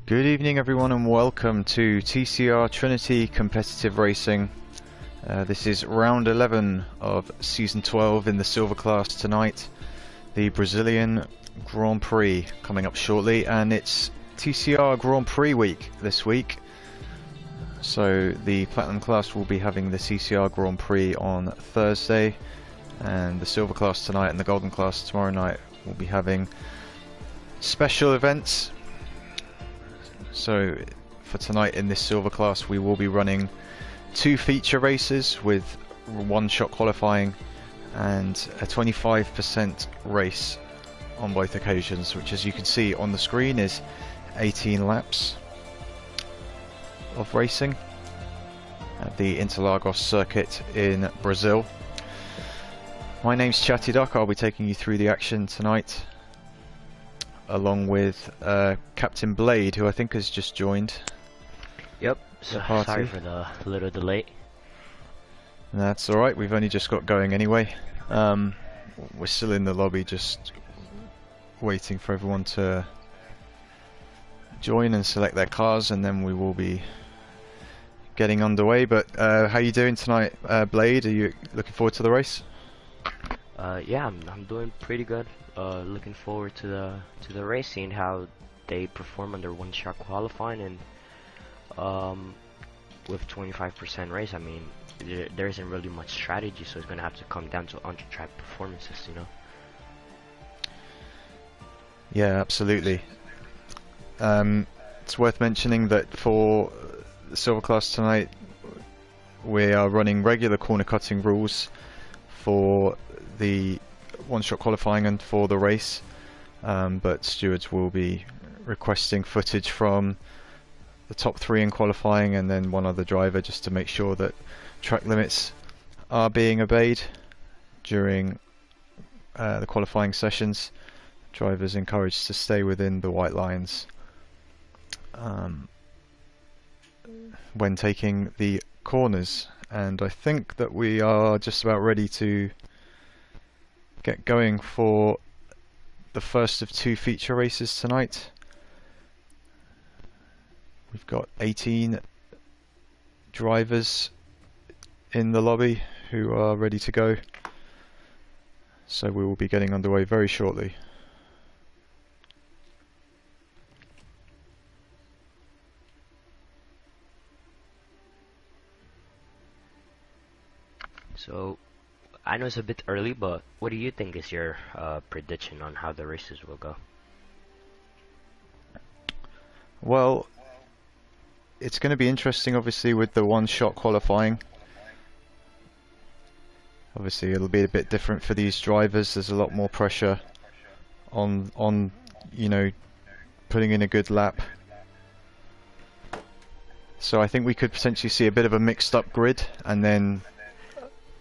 Good evening everyone and welcome to TCR Trinity Competitive Racing. This is round 11 of season 12 in the silver class tonight. The Brazilian Grand Prix coming up shortly, and it's TCR Grand Prix week this week. So the platinum class will be having the TCR Grand Prix on Thursday, and the silver class tonight and the golden class tomorrow night will be having special events. So for tonight in this silver class we will be running 2 feature races with one-shot qualifying and a 25% race on both occasions, which as you can see on the screen is 18 laps of racing at the Interlagos circuit in Brazil. My name's Chatty Duck. I'll be taking you through the action tonight, along with Captain Blade, who I think has just joined. Yep, so sorry for the little delay. That's alright, we've only just got going anyway. We're still in the lobby just waiting for everyone to join and select their cars, and then we will be getting underway. But how are you doing tonight, Blade? Are you looking forward to the race? Yeah, I'm doing pretty good. Looking forward to the race, seeing how they perform under one-shot qualifying, and with 25% race. I mean, there isn't really much strategy, so it's gonna have to come down to on-track performances, you know. Yeah, absolutely. It's worth mentioning that for the silver class tonight, we are running regular corner cutting rules for the one-shot qualifying and for the race, but stewards will be requesting footage from the top 3 in qualifying and then one other driver, just to make sure that track limits are being obeyed during the qualifying sessions. Drivers encouraged to stay within the white lines when taking the corners, and I think that we are just about ready to get going for the first of 2 feature races tonight. We've got 18 drivers in the lobby who are ready to go, so we will be getting underway very shortly. So I know it's a bit early, but what do you think is your prediction on how the races will go? Well, it's going to be interesting, obviously, with the one-shot qualifying. Obviously, it'll be a bit different for these drivers. There's a lot more pressure on you know, putting in a good lap. So I think we could potentially see a bit of a mixed-up grid, and then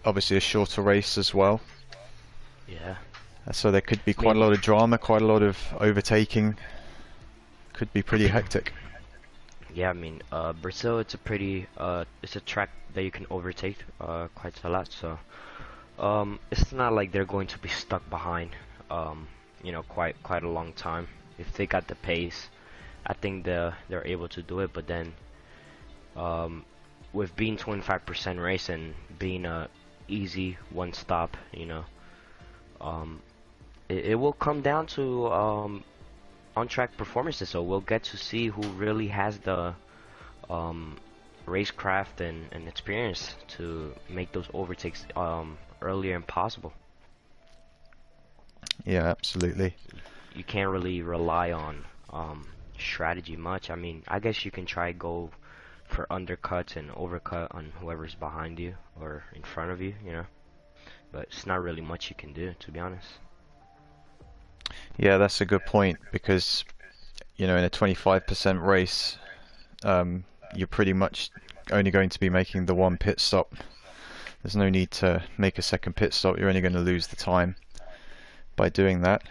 obviously a shorter race as well. Yeah. So there could be quite a lot of drama, quite a lot of overtaking. Could be pretty hectic. Yeah, I mean, Brazil, it's a pretty, it's a track that you can overtake quite a lot, so it's not like they're going to be stuck behind, you know, quite a long time. If they got the pace, I think they're able to do it. But then, with being 25% race and being a easy one stop, you know, it will come down to on-track performances, so we'll get to see who really has the racecraft and experience to make those overtakes earlier and possible. Yeah, absolutely. You can't really rely on strategy much. I mean, I guess you can try go for undercuts and overcut on whoever's behind you or in front of you, you know, but it's not really much you can do, to be honest. Yeah, that's a good point, because you know, in a 25% race, you're pretty much only going to be making the 1 pit stop. There's no need to make a second pit stop. You're only going to lose the time by doing that.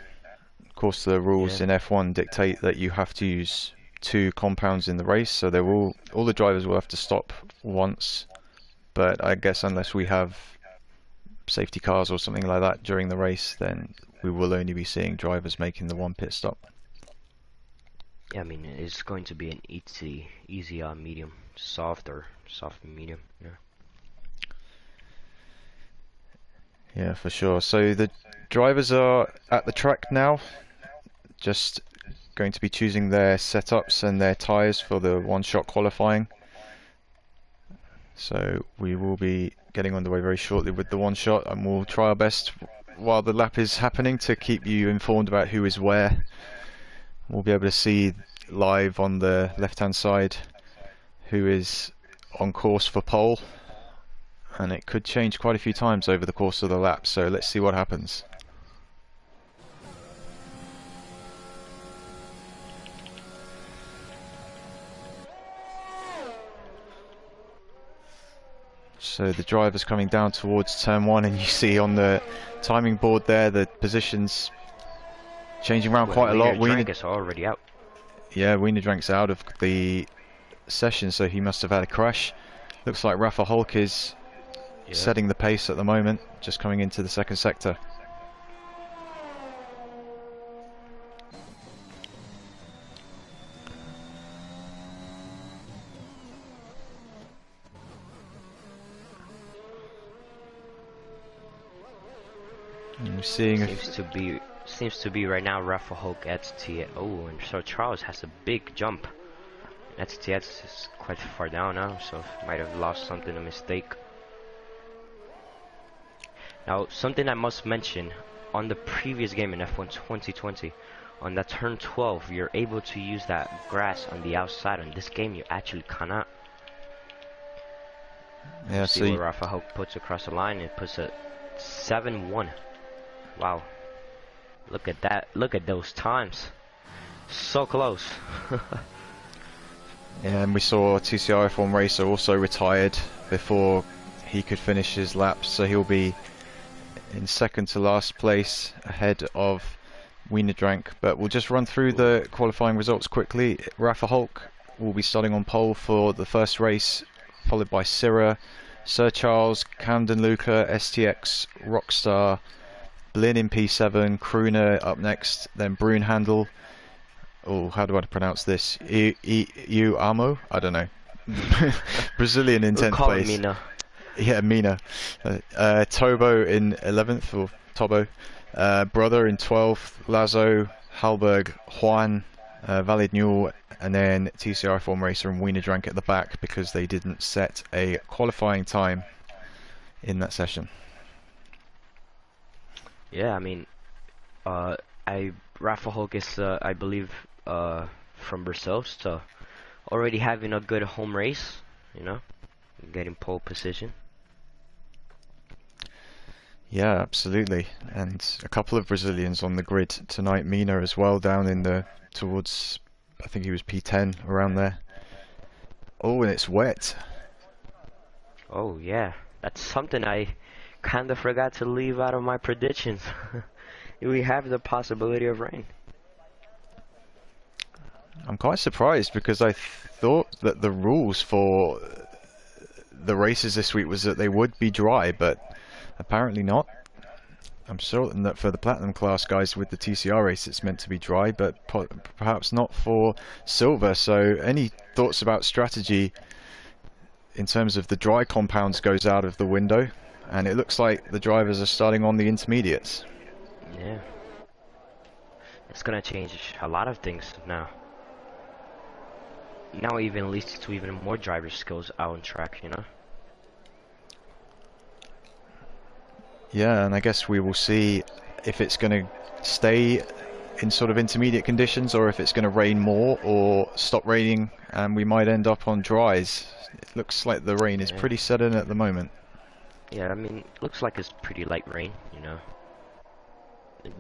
Of course, the rules in F1 dictate that you have to use 2 compounds in the race, so all the drivers will have to stop once. But I guess unless we have safety cars or something like that during the race, then we will only be seeing drivers making the 1 pit stop. Yeah, I mean, it's going to be an easy medium, soft medium. Yeah. Yeah, for sure. So the drivers are at the track now, just going to be choosing their setups and their tyres for the one-shot qualifying. So we will be getting underway very shortly with the one-shot, and we'll try our best while the lap is happening to keep you informed about who is where. We'll be able to see live on the left-hand side who is on course for pole, and it could change quite a few times over the course of the lap, so let's see what happens. So the driver's coming down towards turn 1, and you see on the timing board there the positions changing around quite a lot. Wienerdrank's already out. Yeah, Wienerdrank's out of the session, so he must have had a crash. Looks like Rafa Hulk is setting the pace at the moment, just coming into the second sector. Seems to be right now Rafa Hulk at TTS. Oh, and so Charles has a big jump. TTS is quite far down now, so might have lost something, a mistake. Now, something I must mention, on the previous game in F1 2020, on that turn 12, you're able to use that grass on the outside. On this game, you actually cannot. Yeah, see what Rafa Hulk puts across the line. It puts a 7-1. Wow. Look at that. Look at those times. So close. Yeah, and we saw TCR F1 racer also retired before he could finish his lap, so he'll be in second to last place ahead of Wienerdrank. But we'll just run through the qualifying results quickly. Rafa Hulk will be starting on pole for the first race, followed by Syrah, Sir Charles, Camden Luca, STX, Rockstar, Blin in P7, Crooner up next, then Brunhandel. Oh, how do I pronounce this? Amo? I don't know. Brazilian in 10th place. Mina. Yeah, Mina. Tobo in 11th, or Tobo. Brother in 12th. Lazo, Halberg, Juan, Valid Newell, and then TCR F1 Racer and Wienerdrank at the back because they didn't set a qualifying time in that session. Yeah, I mean, Rafa Hulk is, I believe, from Brazil, so already having a good home race, you know, getting pole position. Yeah, absolutely, and a couple of Brazilians on the grid tonight. Mina as well, down in the towards, I think he was P10 around there. Oh, and it's wet. Oh yeah, that's something I kind of forgot to leave out of my predictions. We have the possibility of rain. I'm quite surprised because I thought that the rules for the races this week was that they would be dry, but apparently not. I'm certain that for the Platinum class guys with the TCR race it's meant to be dry, but perhaps not for Silver. So any thoughts about strategy in terms of the dry compounds goes out of the window, and it looks like the drivers are starting on the intermediates. Yeah. It's gonna change a lot of things now. Now even leads to even more driver skills out on track, you know? Yeah, and I guess we will see if it's going to stay in sort of intermediate conditions or if it's going to rain more or stop raining and we might end up on dries. It looks like the rain is pretty set in at the moment. Yeah, I mean, looks like it's pretty light rain, you know?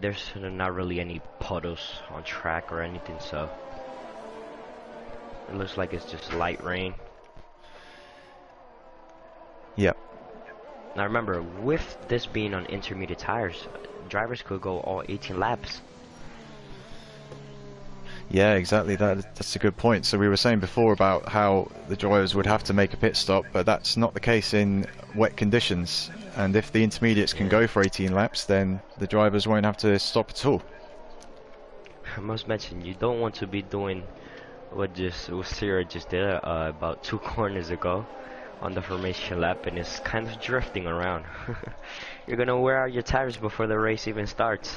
There's not really any puddles on track or anything, so it looks like it's just light rain. Yep. Now remember, with this being on intermediate tires, drivers could go all 18 laps. Yeah, exactly. That's a good point. So we were saying before about how the drivers would have to make a pit stop, but that's not the case in wet conditions. And if the intermediates can go for 18 laps, then the drivers won't have to stop at all. I must mention, you don't want to be doing what Tcr just did about 2 corners ago on the formation lap, and it's kind of drifting around. You're gonna wear out your tires before the race even starts.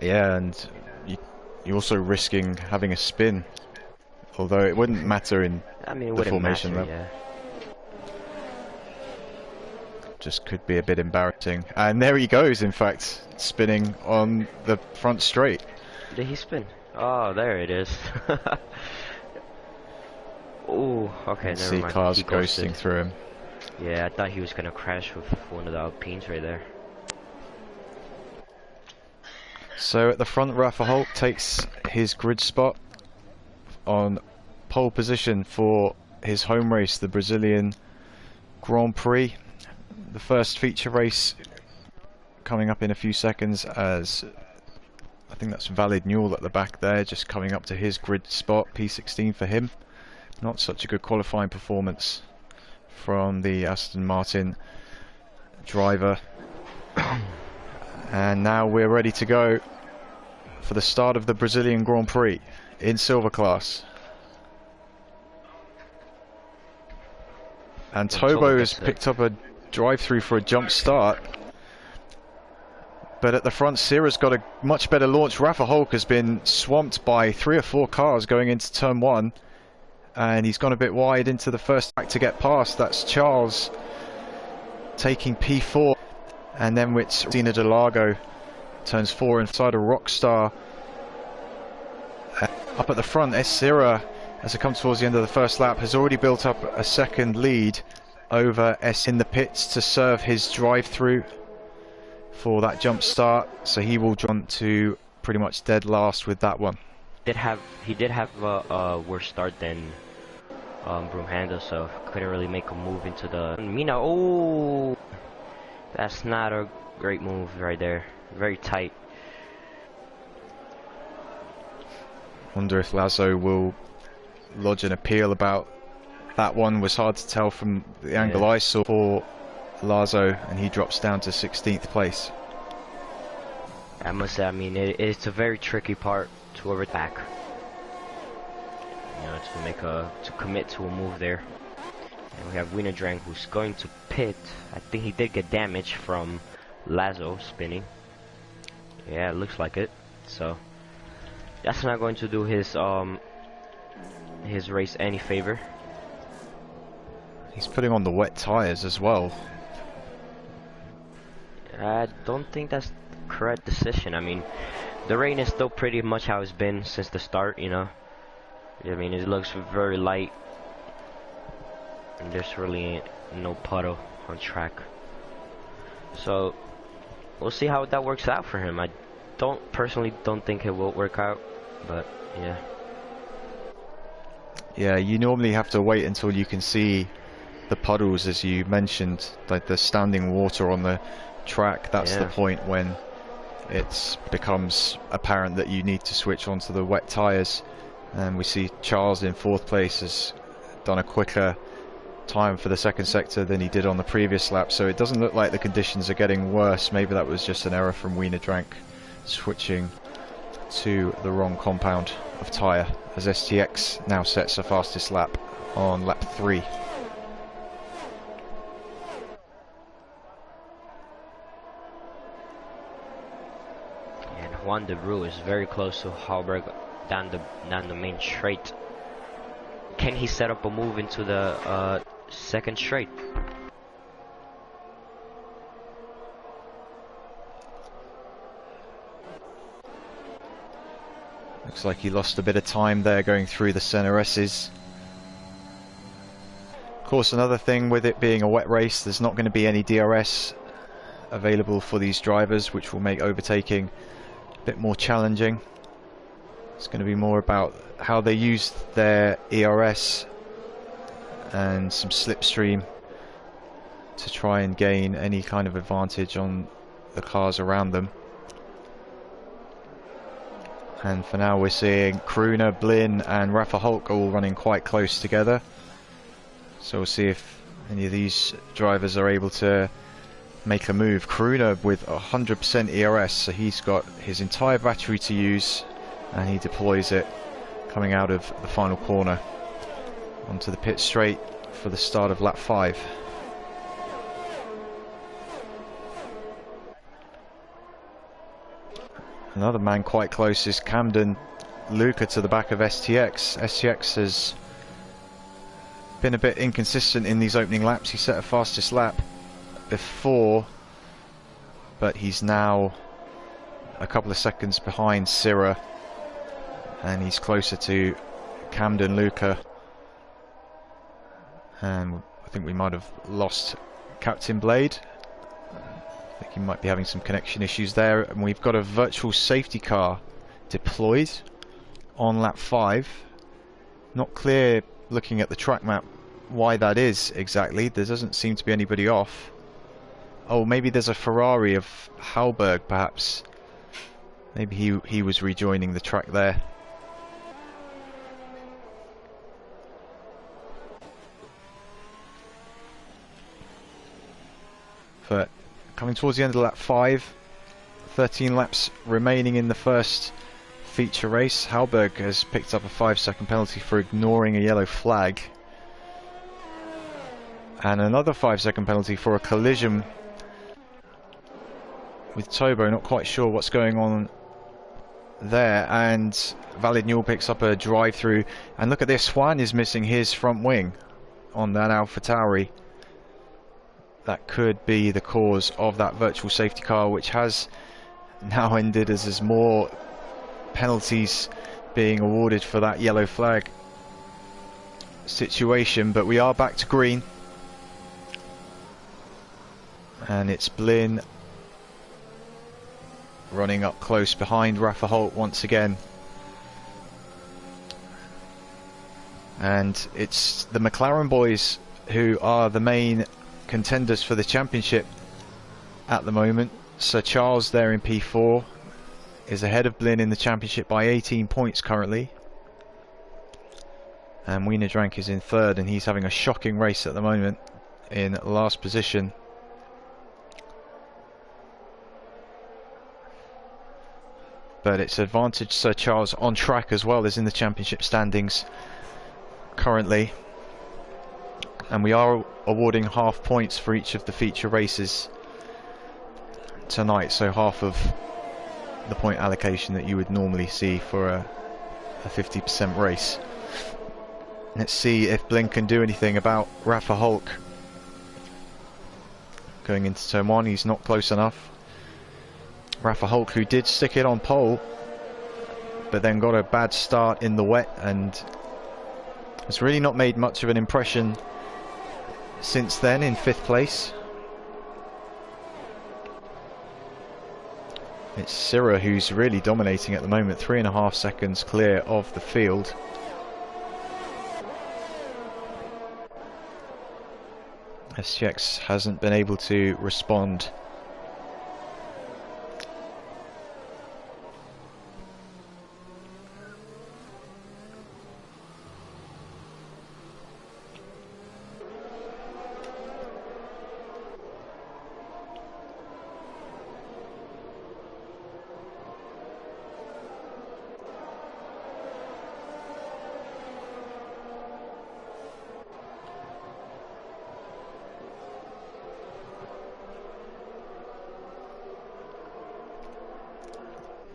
Yeah, and you're also risking having a spin, although it wouldn't matter in I mean, it the wouldn't formation matter, lap. yeah. Just could be a bit embarrassing. And there he goes, in fact, spinning on the front straight. Did he spin? Oh, there it is. Oh, okay, never See mind. cars He ghosting ghosted. through him. Yeah, I thought he was gonna crash with one of the Alpines right there. So at the front, Rafa Hulk takes his grid spot on pole position for his home race, the Brazilian Grand Prix. The first feature race coming up in a few seconds, as I think that's Valid Newell at the back there, just coming up to his grid spot, P16 for him. Not such a good qualifying performance from the Aston Martin driver. And now we're ready to go for the start of the Brazilian Grand Prix in silver class. And Tobo has picked up a drive-through for a jump start, but at the front, Sierra's got a much better launch. Rafa Hulk has been swamped by 3 or 4 cars going into turn 1, and he's gone a bit wide into the first track to get past. That's Charles taking P4, and then with Cena De Largo turns 4 inside of Rockstar. Up at the front, Sierra, as it comes towards the end of the first lap, has already built up a second lead over S in the pits to serve his drive-through for that jump start, so he will jump to pretty much dead last with that one. He did have a worse start than Broomhandle, so couldn't really make a move into the Mina. Oh, that's not a great move right there. Very tight. Wonder if Lazo will lodge an appeal about that one. Was hard to tell from the angle I saw for Lazo, and he drops down to 16th place. I must say, I mean, it's a very tricky part to overtake. You know, to commit to a move there. And we have Wienerdrang, who's going to pit. I think he did get damage from Lazo spinning. Yeah, it looks like it. So that's not going to do his race any favor. He's putting on the wet tires as well. I don't think that's the correct decision. I mean, the rain is still pretty much how it's been since the start, you know. I mean, it looks very light, and there's really no puddle on track. So we'll see how that works out for him. I personally don't think it will work out, but yeah. Yeah, you normally have to wait until you can see the puddles, as you mentioned, like the standing water on the track. That's the point when it becomes apparent that you need to switch onto the wet tires. And we see Charles in 4th place has done a quicker time for the second sector than he did on the previous lap, so it doesn't look like the conditions are getting worse. Maybe that was just an error from Wienerdrang switching to the wrong compound of tyre, as STX now sets the fastest lap on lap 3. And Juan de Bru is very close to Halberg down the main straight. Can he set up a move into the second straight? Looks like he lost a bit of time there going through the center S's. Of course, another thing with it being a wet race, there's not going to be any DRS available for these drivers, which will make overtaking a bit more challenging. It's going to be more about how they use their ERS and some slipstream to try and gain any kind of advantage on the cars around them. And for now we're seeing Kroona, Blin and Rafa Hulk all running quite close together. So we'll see if any of these drivers are able to make a move. Karuna with 100% ERS, so he's got his entire battery to use, and he deploys it coming out of the final corner onto the pit straight for the start of lap 5. Another man quite close is Camden Luca to the back of STX. STX has been a bit inconsistent in these opening laps. He set a fastest lap before, but he's now a couple of seconds behind Tcr, and he's closer to Camden Luca. And I think we might have lost Captain Blade. I think he might be having some connection issues there. And we've got a virtual safety car deployed on lap 5. Not clear, looking at the track map, why that is exactly. There doesn't seem to be anybody off. Oh, maybe there's a Ferrari of Hallberg, perhaps. Maybe he was rejoining the track there. But coming towards the end of lap 5, 13 laps remaining in the first feature race. Hallberg has picked up a 5-second penalty for ignoring a yellow flag, and another 5-second penalty for a collision with Tobo. Not quite sure what's going on there. And Valid Newell picks up a drive through, and look at this, Juan is missing his front wing on that AlphaTauri. That could be the cause of that virtual safety car, which has now ended as there's more penalties being awarded for that yellow flag situation. But we are back to green, and it's Blin running up close behind Rafa Holt once again. And it's the McLaren boys who are the main contenders for the championship at the moment. Sir Charles there in P4 is ahead of Blin in the championship by 18 points currently, and Wienerdrank is in 3rd, and he's having a shocking race at the moment in last position. But it's advantage Sir Charles on track as well as in the championship standings currently. And we are awarding half points for each of the feature races tonight, so half of the point allocation that you would normally see for a 50% race. Let's see if Blin can do anything about Rafa Hulk. Going into turn 1, he's not close enough. Rafa Hulk, who did stick it on pole, but then got a bad start in the wet and has really not made much of an impression since then, in 5th place. It's Tcr who's really dominating at the moment, 3.5 seconds clear of the field. STX hasn't been able to respond.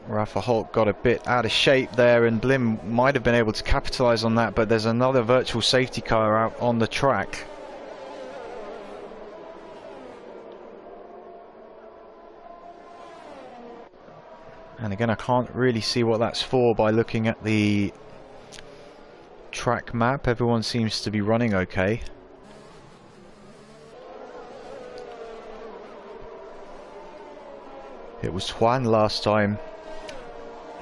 Rafa Holt got a bit out of shape there, and Blin might have been able to capitalise on that, but there's another virtual safety car out on the track. And again, I can't really see what that's for by looking at the track map. Everyone seems to be running okay. It was Juan last time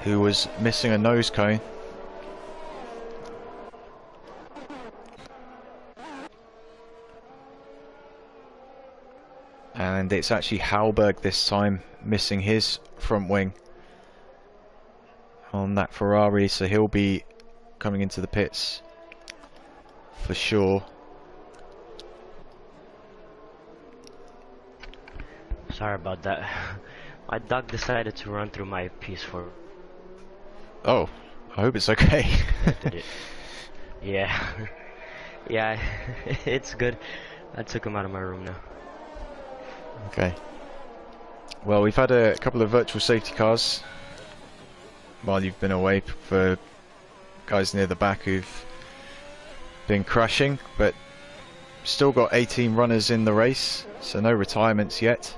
who was missing a nose cone. And it's actually Hallberg this time missing his front wing on that Ferrari, so he'll be coming into the pits for sure. Sorry about that. My dog decided to run through my PS4. Oh, I hope it's okay. Did it? Yeah. Yeah, it's good. I took him out of my room now. Okay. Well, we've had a couple of virtual safety cars while you've been away for guys near the back who've been crashing, but still got 18 runners in the race, so no retirements yet.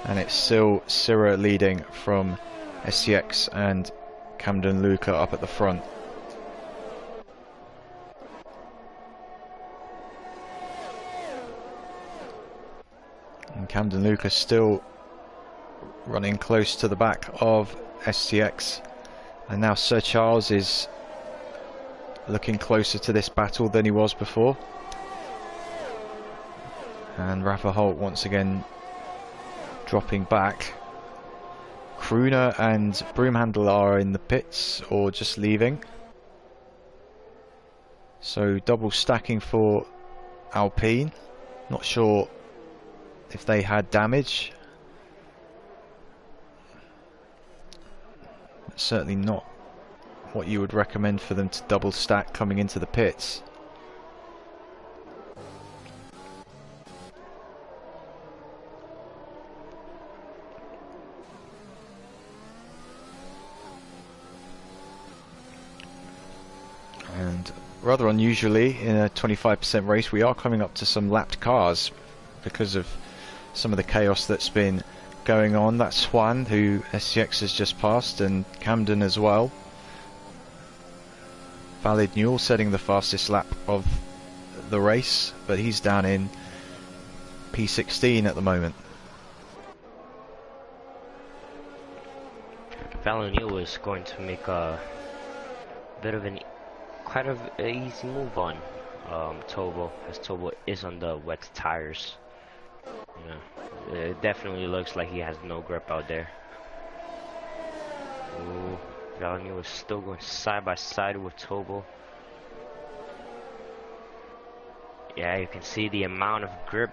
And it's still Tcr leading from SCX and Camden Luca up at the front. And Camden Luca still running close to the back of SCX. And now Sir Charles is looking closer to this battle than he was before. And Rafa Holt once again dropping back. Crooner and Broomhandle are in the pits or just leaving. So double stacking for Alpine. Not sure if they had damage. Certainly not what you would recommend for them to double stack coming into the pits. And rather unusually, in a 25% race, we are coming up to some lapped cars because of some of the chaos that's been going on. That's Swan, who SCX has just passed, and Camden as well. Valid Newell setting the fastest lap of the race, but he's down in P16 at the moment. Valid Newell is going to make a bit of an kind of an easy move on Tobo, as Tobo is on the wet tires. Yeah, it definitely looks like he has no grip out there. Ooh, Valid Newell is still going side by side with Tobo. Yeah, you can see the amount of grip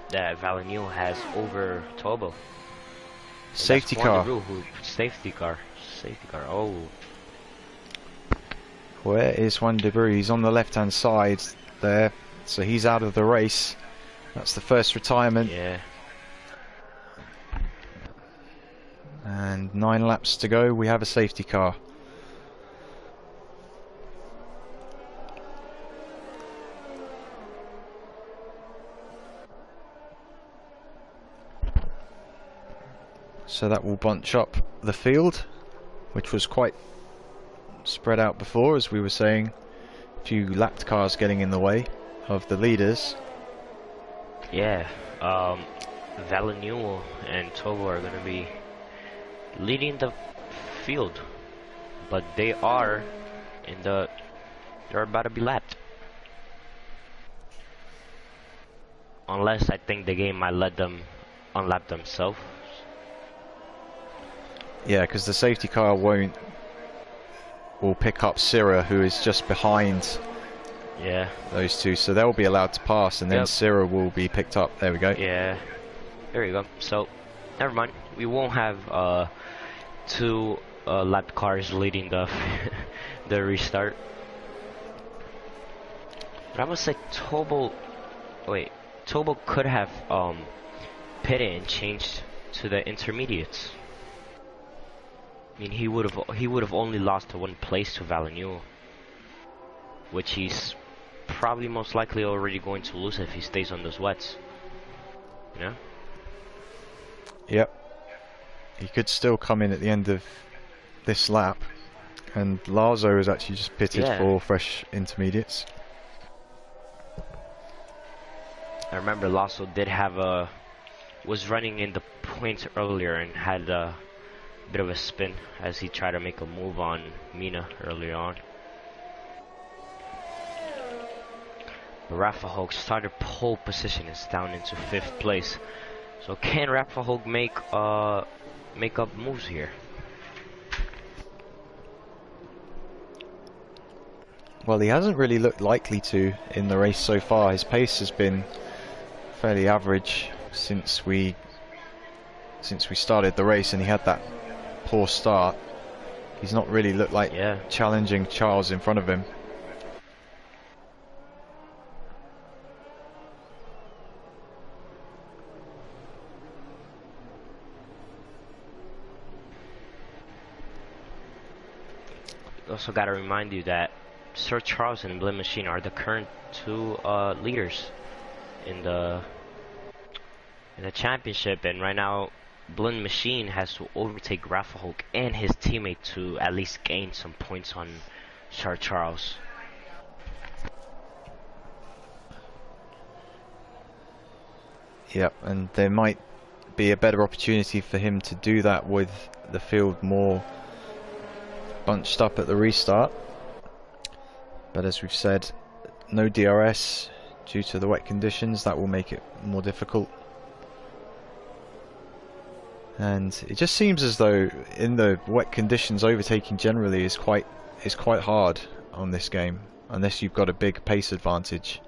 that Valid Newell has over Tobo. Safety car. Safety car. Safety car. Oh. Where is Juan de Bru? He's on the left hand side there, so he's out of the race. That's the first retirement. Yeah. And 9 laps to go. We have a safety car. So that will bunch up the field, which was quite spread out before, as we were saying. A few lapped cars getting in the way of the leaders. Yeah, Valid Newell and Tobo are going to be leading the field, but they're about to be lapped. Unless I think the game might let them unlap themselves. Yeah, because the safety car will pick up Tcr, who is just behind. Yeah. Those two, so they'll be allowed to pass, and then Yep. Tcr will be picked up. There we go. Yeah. There you go. So, never mind. We won't have two lap cars leading the the restart. But I must say, Tobo could have pitted and changed to the intermediates. I mean, he would have only lost to one place to Valid Newell, which he's probably most likely already going to lose if he stays on those wets. You know? Yep. He could still come in at the end of this lap, and Lazo is actually just pitted for fresh intermediates. I remember Lasso did have was running in the points earlier and had a bit of a spin as he tried to make a move on Mina earlier on. But Rafa Hogue started pole position, is down into 5th place. So can Rafa Hogue make up moves here? Well, he hasn't really looked likely to in the race so far. His pace has been fairly average since we since we started the race, and he had that poor start. He's not really looked like challenging Charles in front of him. Also got to remind you that Sir Charles and Blin Machine are the current two leaders in the championship, and right now Blin Machine has to overtake Rafa Hulk and his teammate to at least gain some points on Sir Charles. Yep, and there might be a better opportunity for him to do that with the field more bunched up at the restart. But as we've said, no DRS due to the wet conditions. That will make it more difficult. And it just seems as though in the wet conditions, overtaking generally is quite hard on this game, unless you've got a big pace advantage.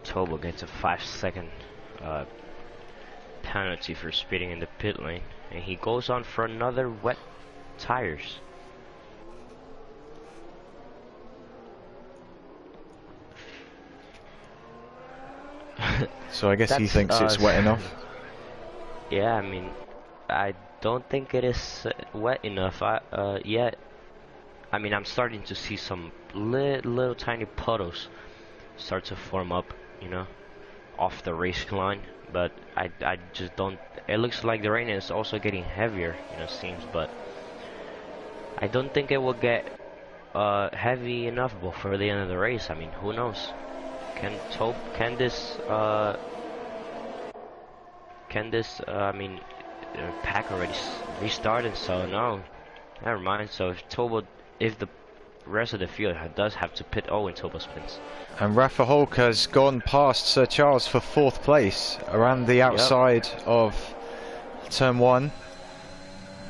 Tobo gets a 5-second penalty for speeding in the pit lane, and he goes on for another wet tires. So I guess he thinks it's wet enough. Yeah, I mean, I don't think it is wet enough yet. I mean, I'm starting to see some little tiny puddles start to form up, you know, off the race line. But I just don't. It looks like the rain is also getting heavier, you know, seems. But I don't think it will get heavy enough before the end of the race. I mean, who knows? Can this pack already restarted? So no, never mind. So if the rest of the field does have to pit, and Tobo spins. And Rafa Hulk has gone past Sir Charles for 4th place around the outside of turn 1.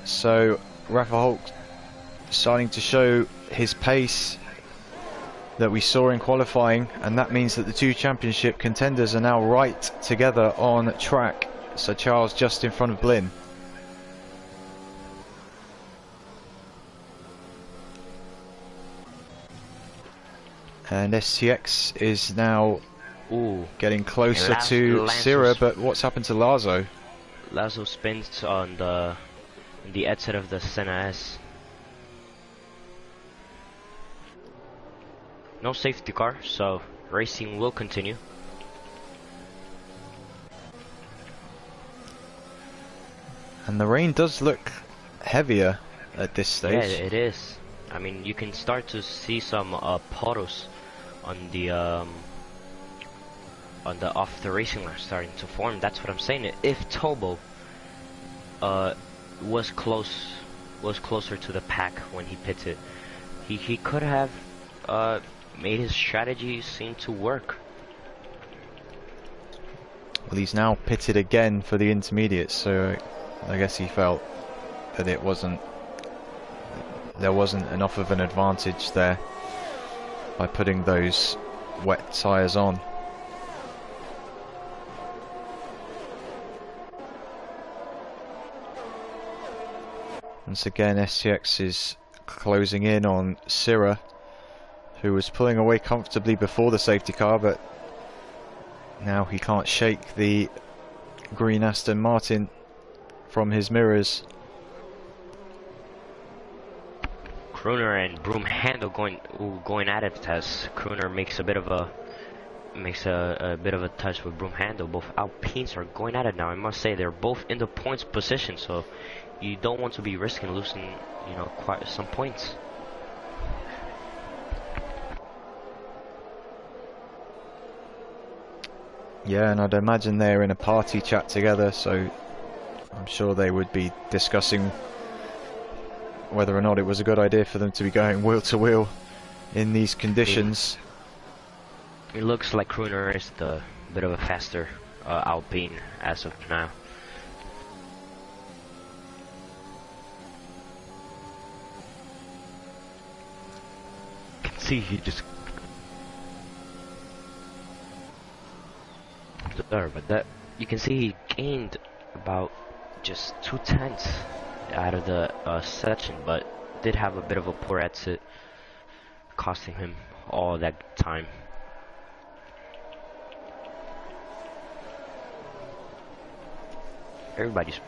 So Rafa Hulk starting to show his pace that we saw in qualifying, and that means that the two championship contenders are now right together on track. Sir Charles just in front of Blin. And STX is now getting closer to Tcr, but what's happened to Lazo? Lazo spins on the exit of the Senna S. No safety car, so racing will continue. And the rain does look heavier at this stage. Yeah, it is. I mean, you can start to see some puddles on the off the racing line starting to form. That's what I'm saying. If Tobo was closer to the pack when he pitted, he could have made his strategy seem to work. Well, he's now pitted again for the intermediates, so I guess he felt that there wasn't enough of an advantage there by putting those wet tyres on. Once again, STX is closing in on Tcr, who was pulling away comfortably before the safety car, but now he can't shake the green Aston Martin from his mirrors. Crooner and Broom Handle going at it as Crooner makes a bit of a touch with Broom Handle. Both Alpines are going at it now. I must say they're both in the points position, so you don't want to be risking losing, you know, quite some points. Yeah, and I'd imagine they're in a party chat together, so I'm sure they would be discussing whether or not it was a good idea for them to be going wheel to wheel in these conditions. It looks like Crooner is the bit of a faster Alpine as of now. You can see he just sir, but that you can see he gained about just 2/10 out of the section, but did have a bit of a poor exit, costing him all that time. Everybody's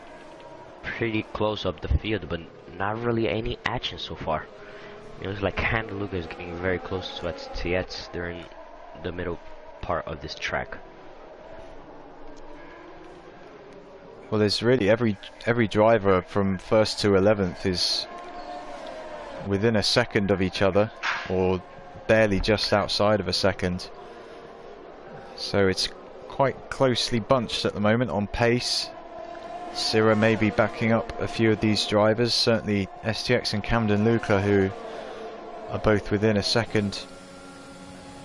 pretty close up the field, but not really any action so far. It was like Handaluga is getting very close to STX during the middle part of this track. Well, there's really every driver from 1st to 11th is within a second of each other, or barely just outside of a second. So it's quite closely bunched at the moment on pace. Tcr may be backing up a few of these drivers, certainly STX and Camden Luca, who are both within a second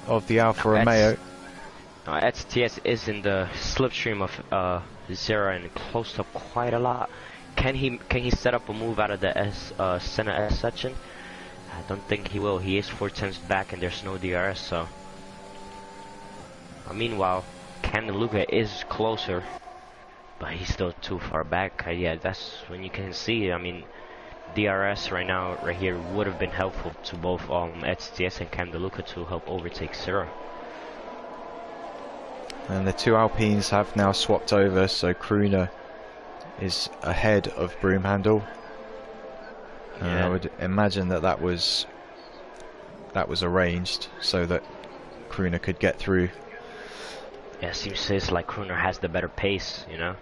of the Alfa Romeo. STS is in the slipstream of Tcr and close up quite a lot. Can he set up a move out of the center S section? I don't think he will. He is 4/10 back and there's no DRS, so. Meanwhile, Camden Luca is closer, but he's still too far back. Yeah, that's when you can see. I mean, DRS right now, right here, would have been helpful to both STS and Camden Luca to help overtake Tcr. And the two Alpines have now swapped over, so Kroener is ahead of Broomhandle. Yeah. I would imagine that was arranged so that Kroener could get through. Yeah, it seems like Kroener has the better pace, you know.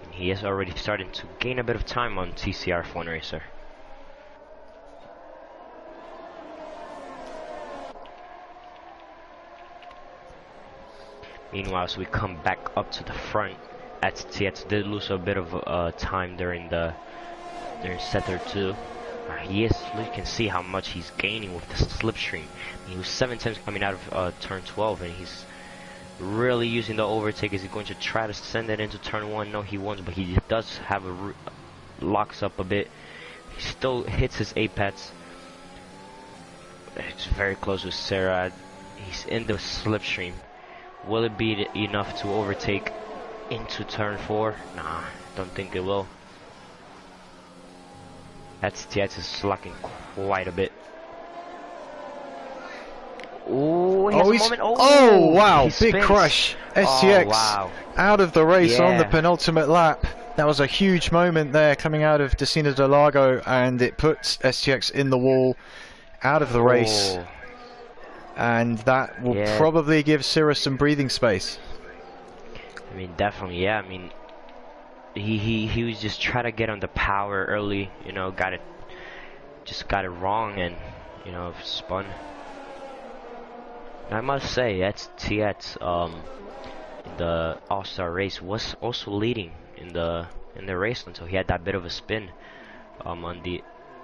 And he is already starting to gain a bit of time on TCR F1 Racer. Meanwhile, as we come back up to the front, STX did lose a bit of time during sector 2. You can see how much he's gaining with the slipstream. He was 7/10 coming out of turn 12, and he's really using the overtake. Is he going to try to send it into turn 1? No, he won't, but he does have locks up a bit. He still hits his apex. It's very close with Tcr. He's in the slipstream. Will it be enough to overtake into turn 4? Nah, don't think it will. STX is slacking quite a bit. Ooh, he has a moment. Oh wow, big crush. STX out of the race on the penultimate lap. That was a huge moment there coming out of Decina de Largo, and it puts STX in the wall, out of the race. And that will probably give Tcr some breathing space. I mean, definitely, yeah. I mean, he was just trying to get on the power early, you know, got it wrong, and you know, spun. And I must say, STX in the All-Star race was also leading in the race until he had that bit of a spin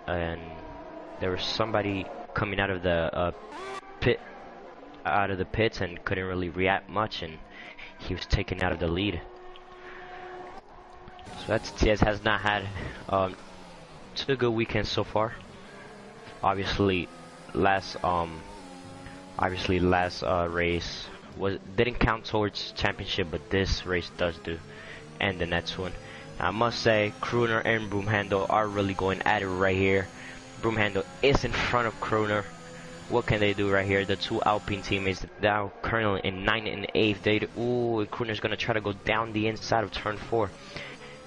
and there was somebody coming out of the pits and couldn't really react much, and he was taken out of the lead. So STX has not had two good weekends so far. Obviously last race didn't count towards championship, but this race does do, and the next one. I must say, Kroener and Broomhandle are really going at it right here. Broomhandle is in front of Kroener. What can they do right here? The two Alpine teammates now currently in 9th and 8th. Ooh, Kroener's gonna try to go down the inside of turn 4.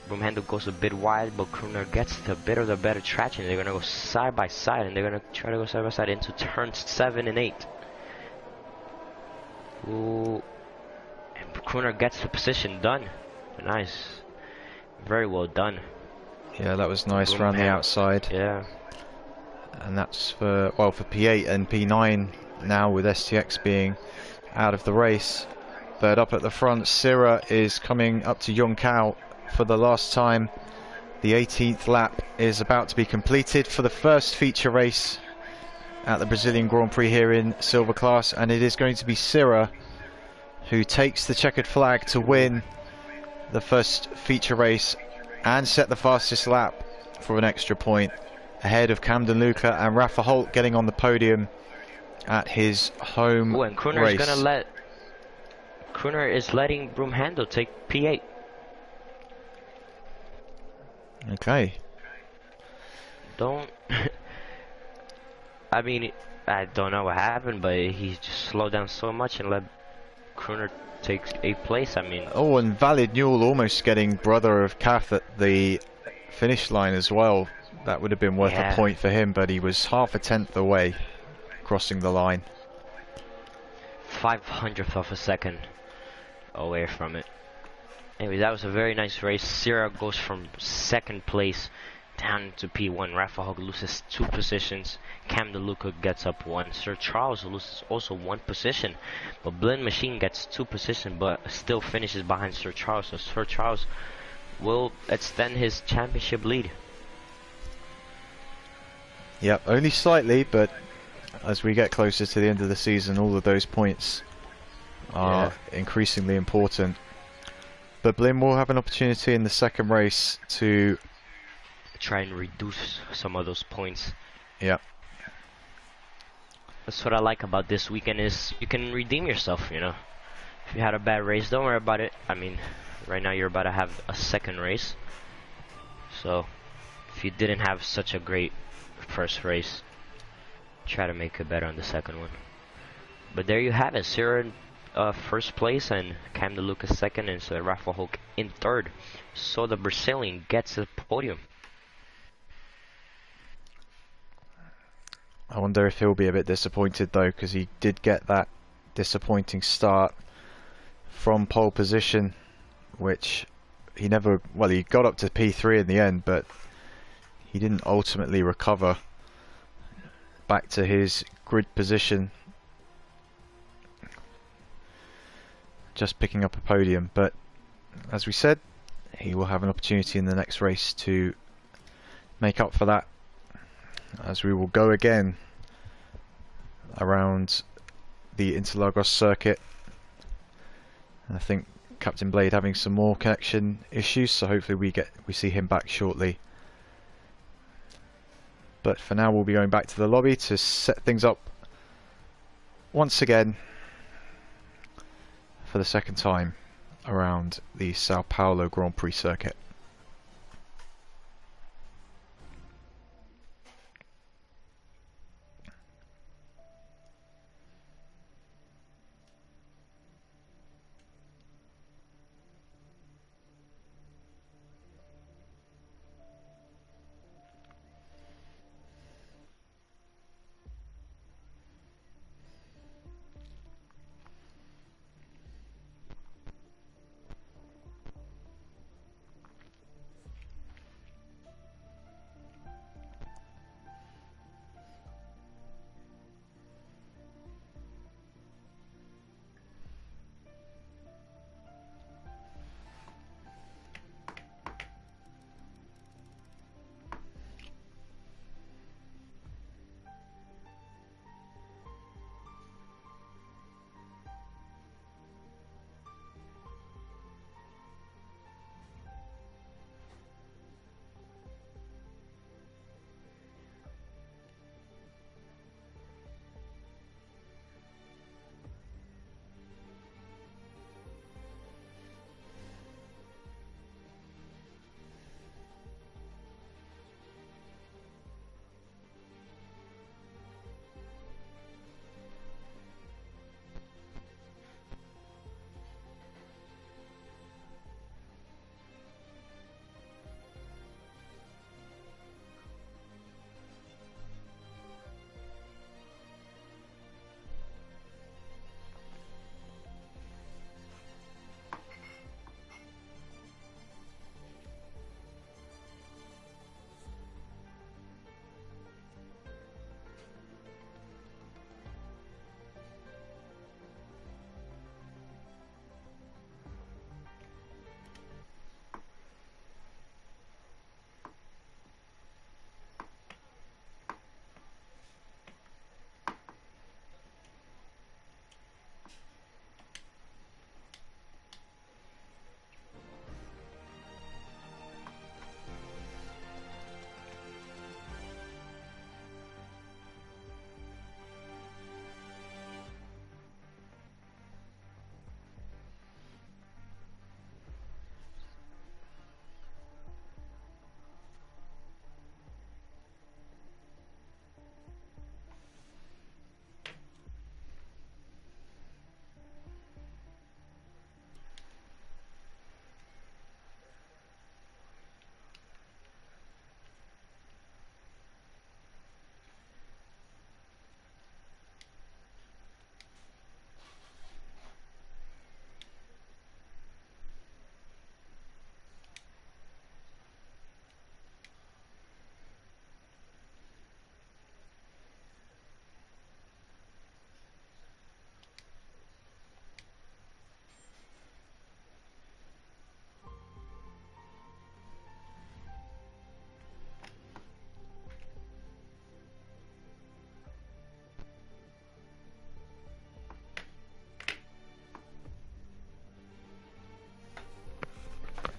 Broomhandle goes a bit wide, but Kroener gets the bit of the better traction. They're gonna go side by side, and they're gonna try to go side by side into turns 7 and 8. Ooh, and Kroener gets the position done. Nice, very well done. Yeah, that was nice around the outside. Yeah. And that's for P8 and P9 now, with STX being out of the race. But up at the front, Tcr is coming up to Yonkao for the last time. The 18th lap is about to be completed for the first feature race at the Brazilian Grand Prix here in silver class, and it is going to be Tcr who takes the checkered flag to win the first feature race and set the fastest lap for an extra point, ahead of Camden Luca and Rafa Holt getting on the podium at his home and race. Crooner is letting Broomhandle take P8. Okay. Don't. I mean, I don't know what happened, but he just slowed down so much and let Crooner take 8th place. I mean. Oh, and Valid Newell almost getting brother of Kath at the finish line as well. That would have been worth a point for him, but he was half a tenth away crossing the line. 500th of a second away from it. Anyway, that was a very nice race. Tcr goes from 2nd place down to P1. Rafa loses 2 positions. Cam DeLuca gets up 1. Sir Charles loses also 1 position. But Blend Machine gets 2 positions, but still finishes behind Sir Charles. So Sir Charles will extend his championship lead. Yep, only slightly, but as we get closer to the end of the season, all of those points are increasingly important. But Blim will have an opportunity in the second race to try and reduce some of those points. Yep. That's what I like about this weekend is you can redeem yourself, you know. If you had a bad race, don't worry about it. I mean, right now you're about to have a second race. So, if you didn't have such a great first race, try to make it better on the second one. But there you have it. Tcr first place and Cam DeLuca second, and so Rafa Hulk in third. So the Brazilian gets the podium. I wonder if he'll be a bit disappointed though, because he did get that disappointing start from pole position, which he never, well, he got up to P3 in the end, but he didn't ultimately recover back to his grid position, just picking up a podium. But as we said, he will have an opportunity in the next race to make up for that, as we will go again around the Interlagos circuit. I think Captain Blade having some more connection issues, so hopefully we see him back shortly. But for now we'll be going back to the lobby to set things up once again for the second time around the Sao Paulo Grand Prix circuit.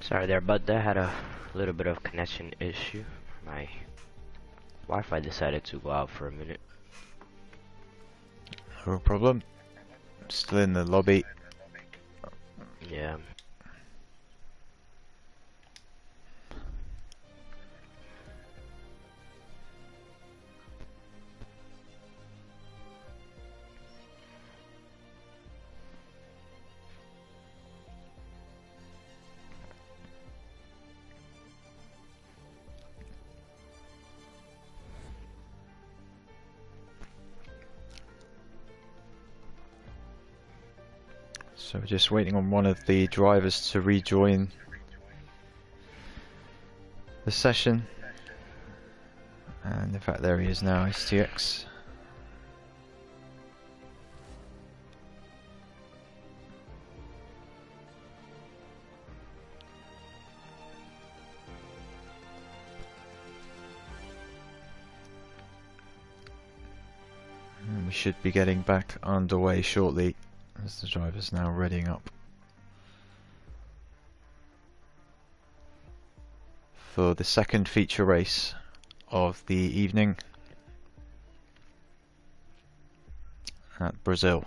Sorry there, but I had a little bit of connection issue. My Wi-Fi decided to go out for a minute. No problem. Still in the lobby. Yeah. So we're just waiting on one of the drivers to rejoin the session. And in fact there he is now, STX. And we should be getting back underway shortly as the driver's now readying up for the second feature race of the evening at Brazil.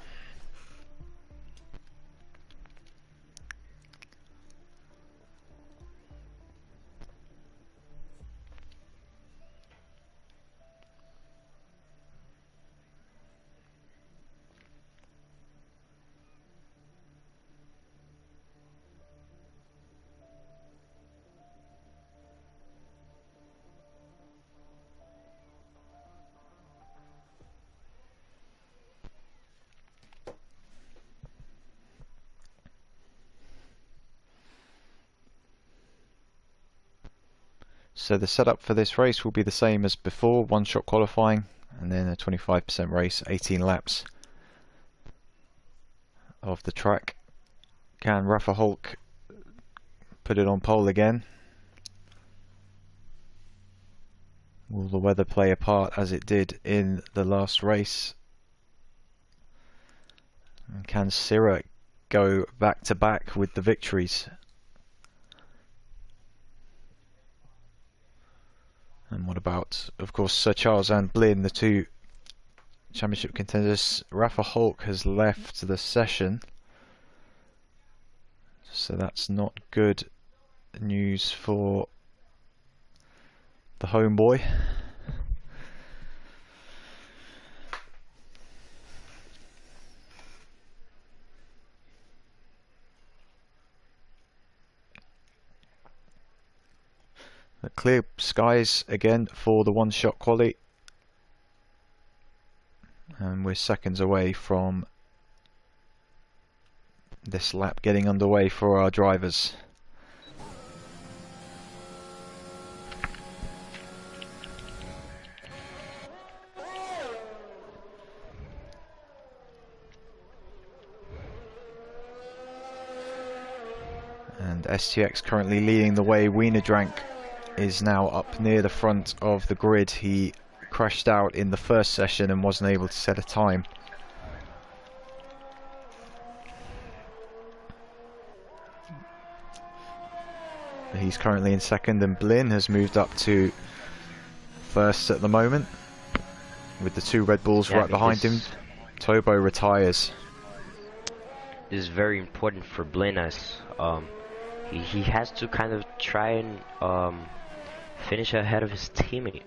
So the setup for this race will be the same as before, one-shot qualifying and then a 25% race, 18 laps of the track. Can Rafa Hulk put it on pole again? Will the weather play a part as it did in the last race? And can Tcr go back to back with the victories? And what about, of course, Sir Charles and Blin, the two championship contenders? Rafa Hulk has left the session, so that's not good news for the homeboy. But clear skies again for the one-shot quali, and we're seconds away from this lap getting underway for our drivers. And STX currently leading the way. Wienerdrank is now up near the front of the grid. He crashed out in the first session and wasn't able to set a time. He's currently in second, and Blin has moved up to first at the moment with the two Red Bulls right behind him. Tobo retires. This is very important for Blin, as he has to kind of try and finish ahead of his teammate.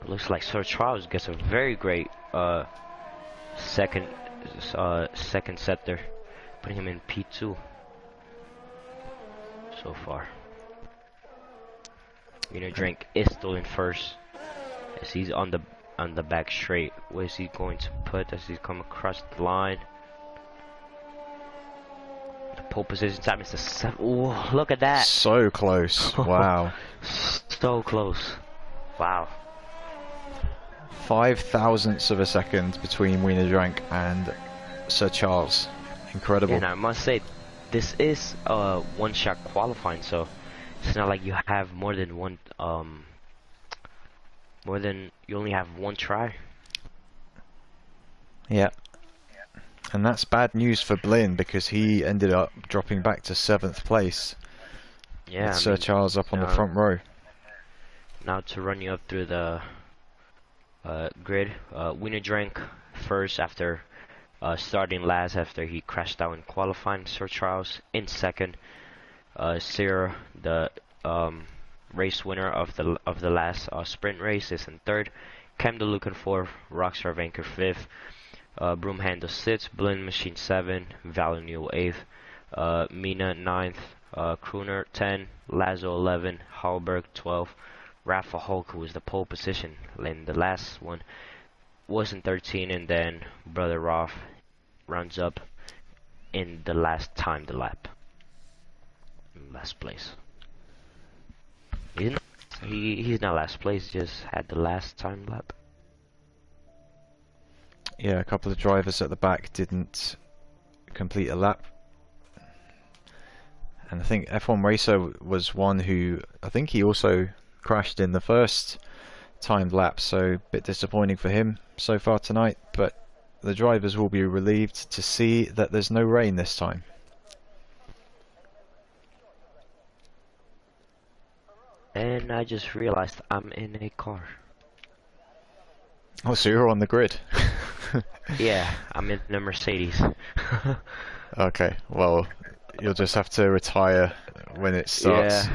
It looks like Sir Charles gets a very great second set there, putting him in P2 so far. Wienerdrank is still in first, as he's on the back straight. Where is he going to put as he's come across the line? The pole position time is the 7. Ooh, look at that! So close! Wow! So close! Wow! 0.005 of a second between Wienerdrank and Sir Charles. Incredible. And I must say, this is one-shot qualifying, so it's not like you have more than one. You only have one try. Yeah. And that's bad news for Blin, because he ended up dropping back to 7th place Yeah, with I Sir mean, Charles up on the now, front row. now to run you up through the grid. Winner drank first after starting last after he crashed out in qualifying. Sir Charles in second. Tcr, the race winner of the last sprint race, is in third. Cam DeLuca in fourth. Rockstar Vanker fifth. Broomhandle sixth. Blend Machine seven. Value eighth. Mina ninth. Crooner 10. Lazo 11. Hallberg 12. Rafa Hulk, who was the pole position in the last one, was in 13, and then Brother Roth runs up in the last time the lap. Last place. He's not last place, just had the last time lap. Yeah, a couple of drivers at the back didn't complete a lap. And I think F1 Racer was one who, I think he also crashed in the first timed lap, so a bit disappointing for him so far tonight, but the drivers will be relieved to see that there's no rain this time. And I just realized I'm in a car. Oh, so you're on the grid. Yeah, I'm in a Mercedes. Okay, well, you'll just have to retire when it starts. Yeah.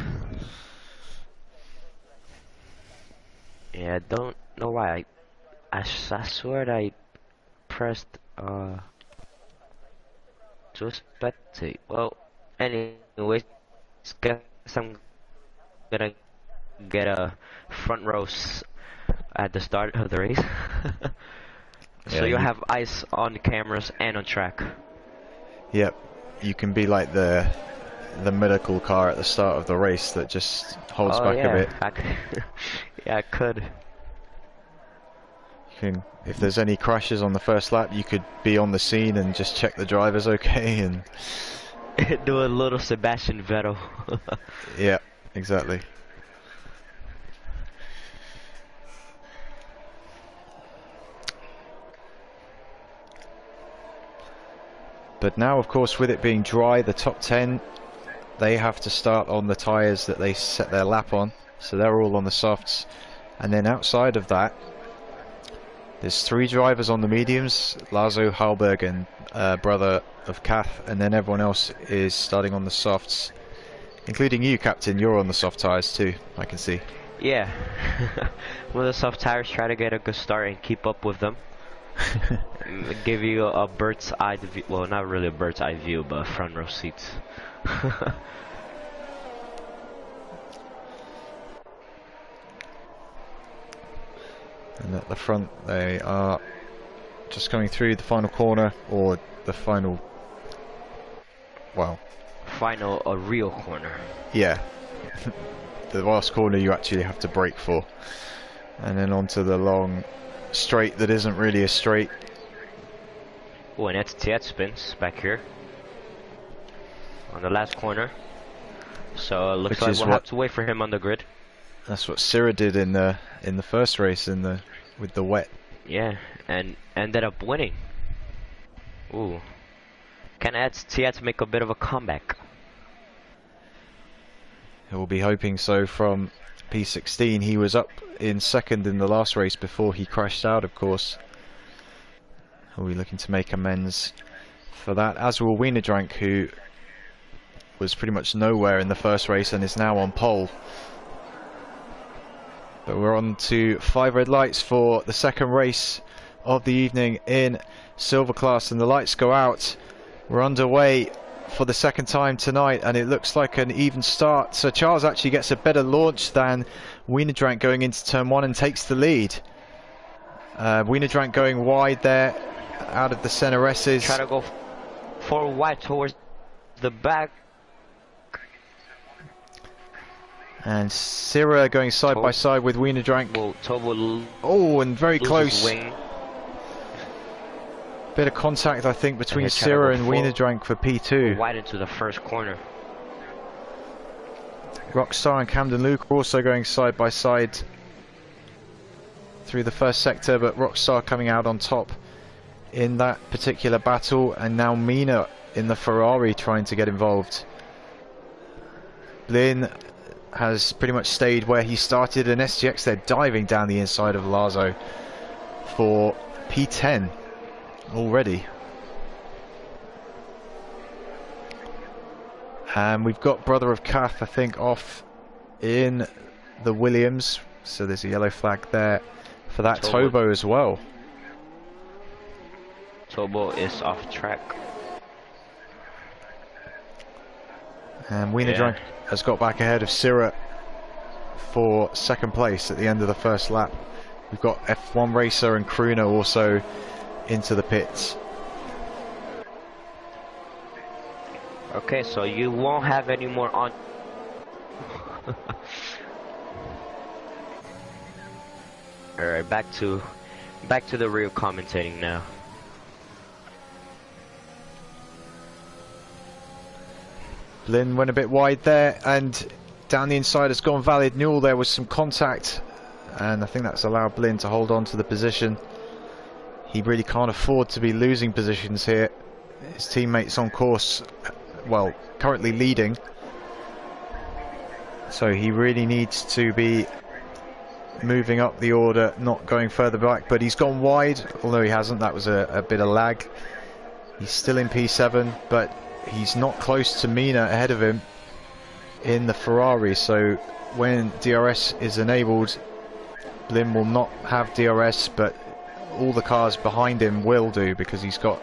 Yeah, I don't know why. I swear that I pressed to spectate. Well, anyways, guess I'm gonna get a front row at the start of the race. So you'll have ice on the cameras and on track. Yep, you can be like the medical car at the start of the race that just holds back a bit. Yeah, I could. You can, if there's any crashes on the first lap, you could be on the scene and just check the driver's okay and do a little Sebastian Vettel. yeah, exactly. But now, of course, with it being dry, the top 10, they have to start on the tyres that they set their lap on. So they're all on the softs. And then outside of that, there's 3 drivers on the mediums, Lazo, Hallberg and brother of Kath. And then everyone else is starting on the softs, including you, Captain. You're on the soft tyres too, I can see. Yeah. With the soft tires, try to get a good start and keep up with them. Give you a bird's eye view. Well, not really a bird's eye view, but front row seats. And at the front, they are just coming through the final corner, or the final, well, a real corner. Yeah, the last corner you actually have to brake for, and then onto the long straight that isn't really a straight. Oh, and Etiette spins back here on the last corner. So it looks like we'll have to wait for him on the grid. That's what Tcr did in the first race with the wet. Yeah, and ended up winning. Ooh, can Etiette make a bit of a comeback? We'll be hoping so from P16. He was up in second in the last race before he crashed out, of course. We'll be looking to make amends for that, as will Wienerdrank, who was pretty much nowhere in the first race and is now on pole. But we're on to 5 red lights for the second race of the evening in silver class, and the lights go out. We're underway for the second time tonight, and it looks like an even start. So Charles actually gets a better launch than Wienerdrank going into turn 1 and takes the lead. Wienerdrank going wide there out of the center S's. Try to go for wide towards the back. And Tcr going side by side with Wienerdrank. Oh, and very close. Bit of contact, I think, between Tcr and Wienerdrank for P2. Wide into the first corner. Rockstar and Camden Luke are also going side by side through the first sector, but Rockstar coming out on top in that particular battle, and now Mina in the Ferrari trying to get involved. Blin has pretty much stayed where he started, and STX, they're diving down the inside of Lazo for P10 already. And we've got Brother of Kath, I think, off in the Williams, so there's a yellow flag there for that Tobo as well. Tobo is off track. And Wiener Drunk has got back ahead of Syrah for second place at the end of the first lap. We've got F1 Racer and Kruner also into the pits. Okay, so you won't have any more on. Alright, back to the real commentating now. Lynn went a bit wide there, and down the inside has gone Valid Newell. There was some contact, and I think that's allowed Blin to hold on to the position. He really can't afford to be losing positions here. His teammates on course, well, currently leading, so he really needs to be moving up the order, not going further back. But he's gone wide, although he hasn't. That was a bit of lag. He's still in P7, but he's not close to Mina ahead of him in the Ferrari, so when DRS is enabled, Blin will not have DRS, but all the cars behind him will do, because he's got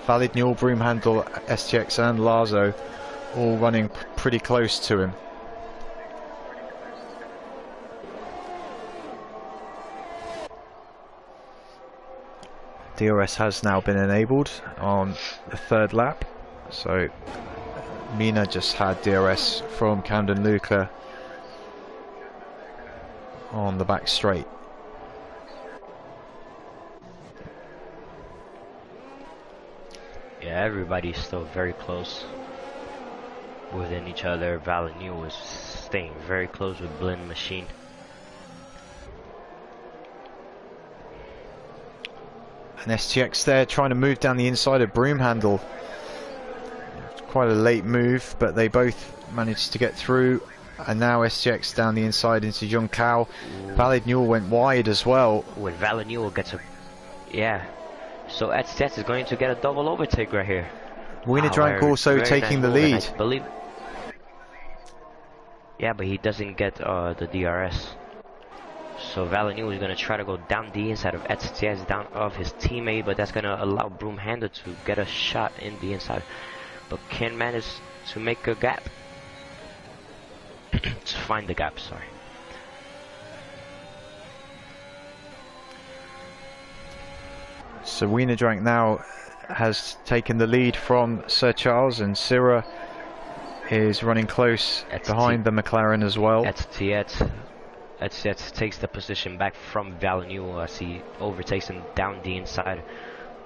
Valid Newell, Broomhandle, STX and Lazo all running pretty close to him. DRS has now been enabled on the third lap, so Mina just had DRS from Camden Luca on the back straight. Yeah, everybody's still very close within each other. Valid Newell is staying very close with Blin Machine. And STX there trying to move down the inside of Broomhandle. Quite a late move, but they both managed to get through. And now STX down the inside into Jung Kao. Valid Newell went wide as well. When Valid Newell gets a... Yeah. So STX is going to get a double overtake right here. Wiener Drank also taking the lead. I believe... Yeah, but he doesn't get the DRS. So Valid Newell is going to try to go down the inside of STX, down off his teammate, but that's going to allow Broomhandle to get a shot in the inside. But can't manage to make a gap. To find the gap, sorry. So Wiener Drank now has taken the lead from Sir Charles, and Syrah is running close behind the McLaren as well. STX takes the position back from Valid Newell as he overtakes him down the inside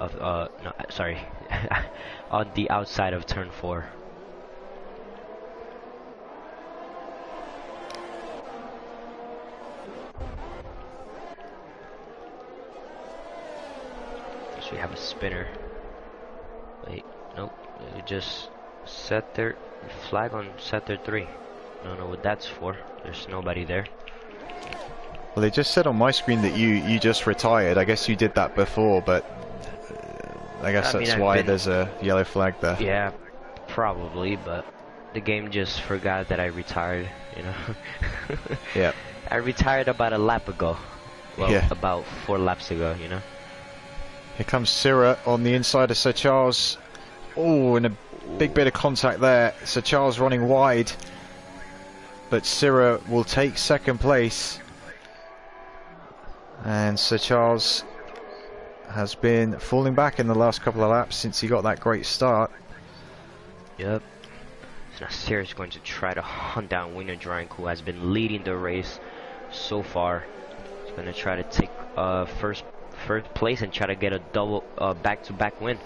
of no, sorry, on the outside of turn 4. So we have a spinner. Wait, nope, we just set their flag on sector 3. I don't know what that's for. There's nobody there. Well, they just said on my screen that you just retired. I guess you did that before, but I guess that's why there's a yellow flag there. Yeah, probably, but the game just forgot that I retired, you know. Yeah. I retired about a lap ago. Well, yeah. About 4 laps ago, you know. Here comes Syrah on the inside of Sir Charles. Oh, and a big bit of contact there. Sir Charles running wide, but Syrah will take second place. And Sir Charles has been falling back in the last couple of laps since he got that great start. Yep. So now Syrah is going to try to hunt down Wiener Drank, who has been leading the race so far. He's going to try to take first place and try to get a double back-to-back win.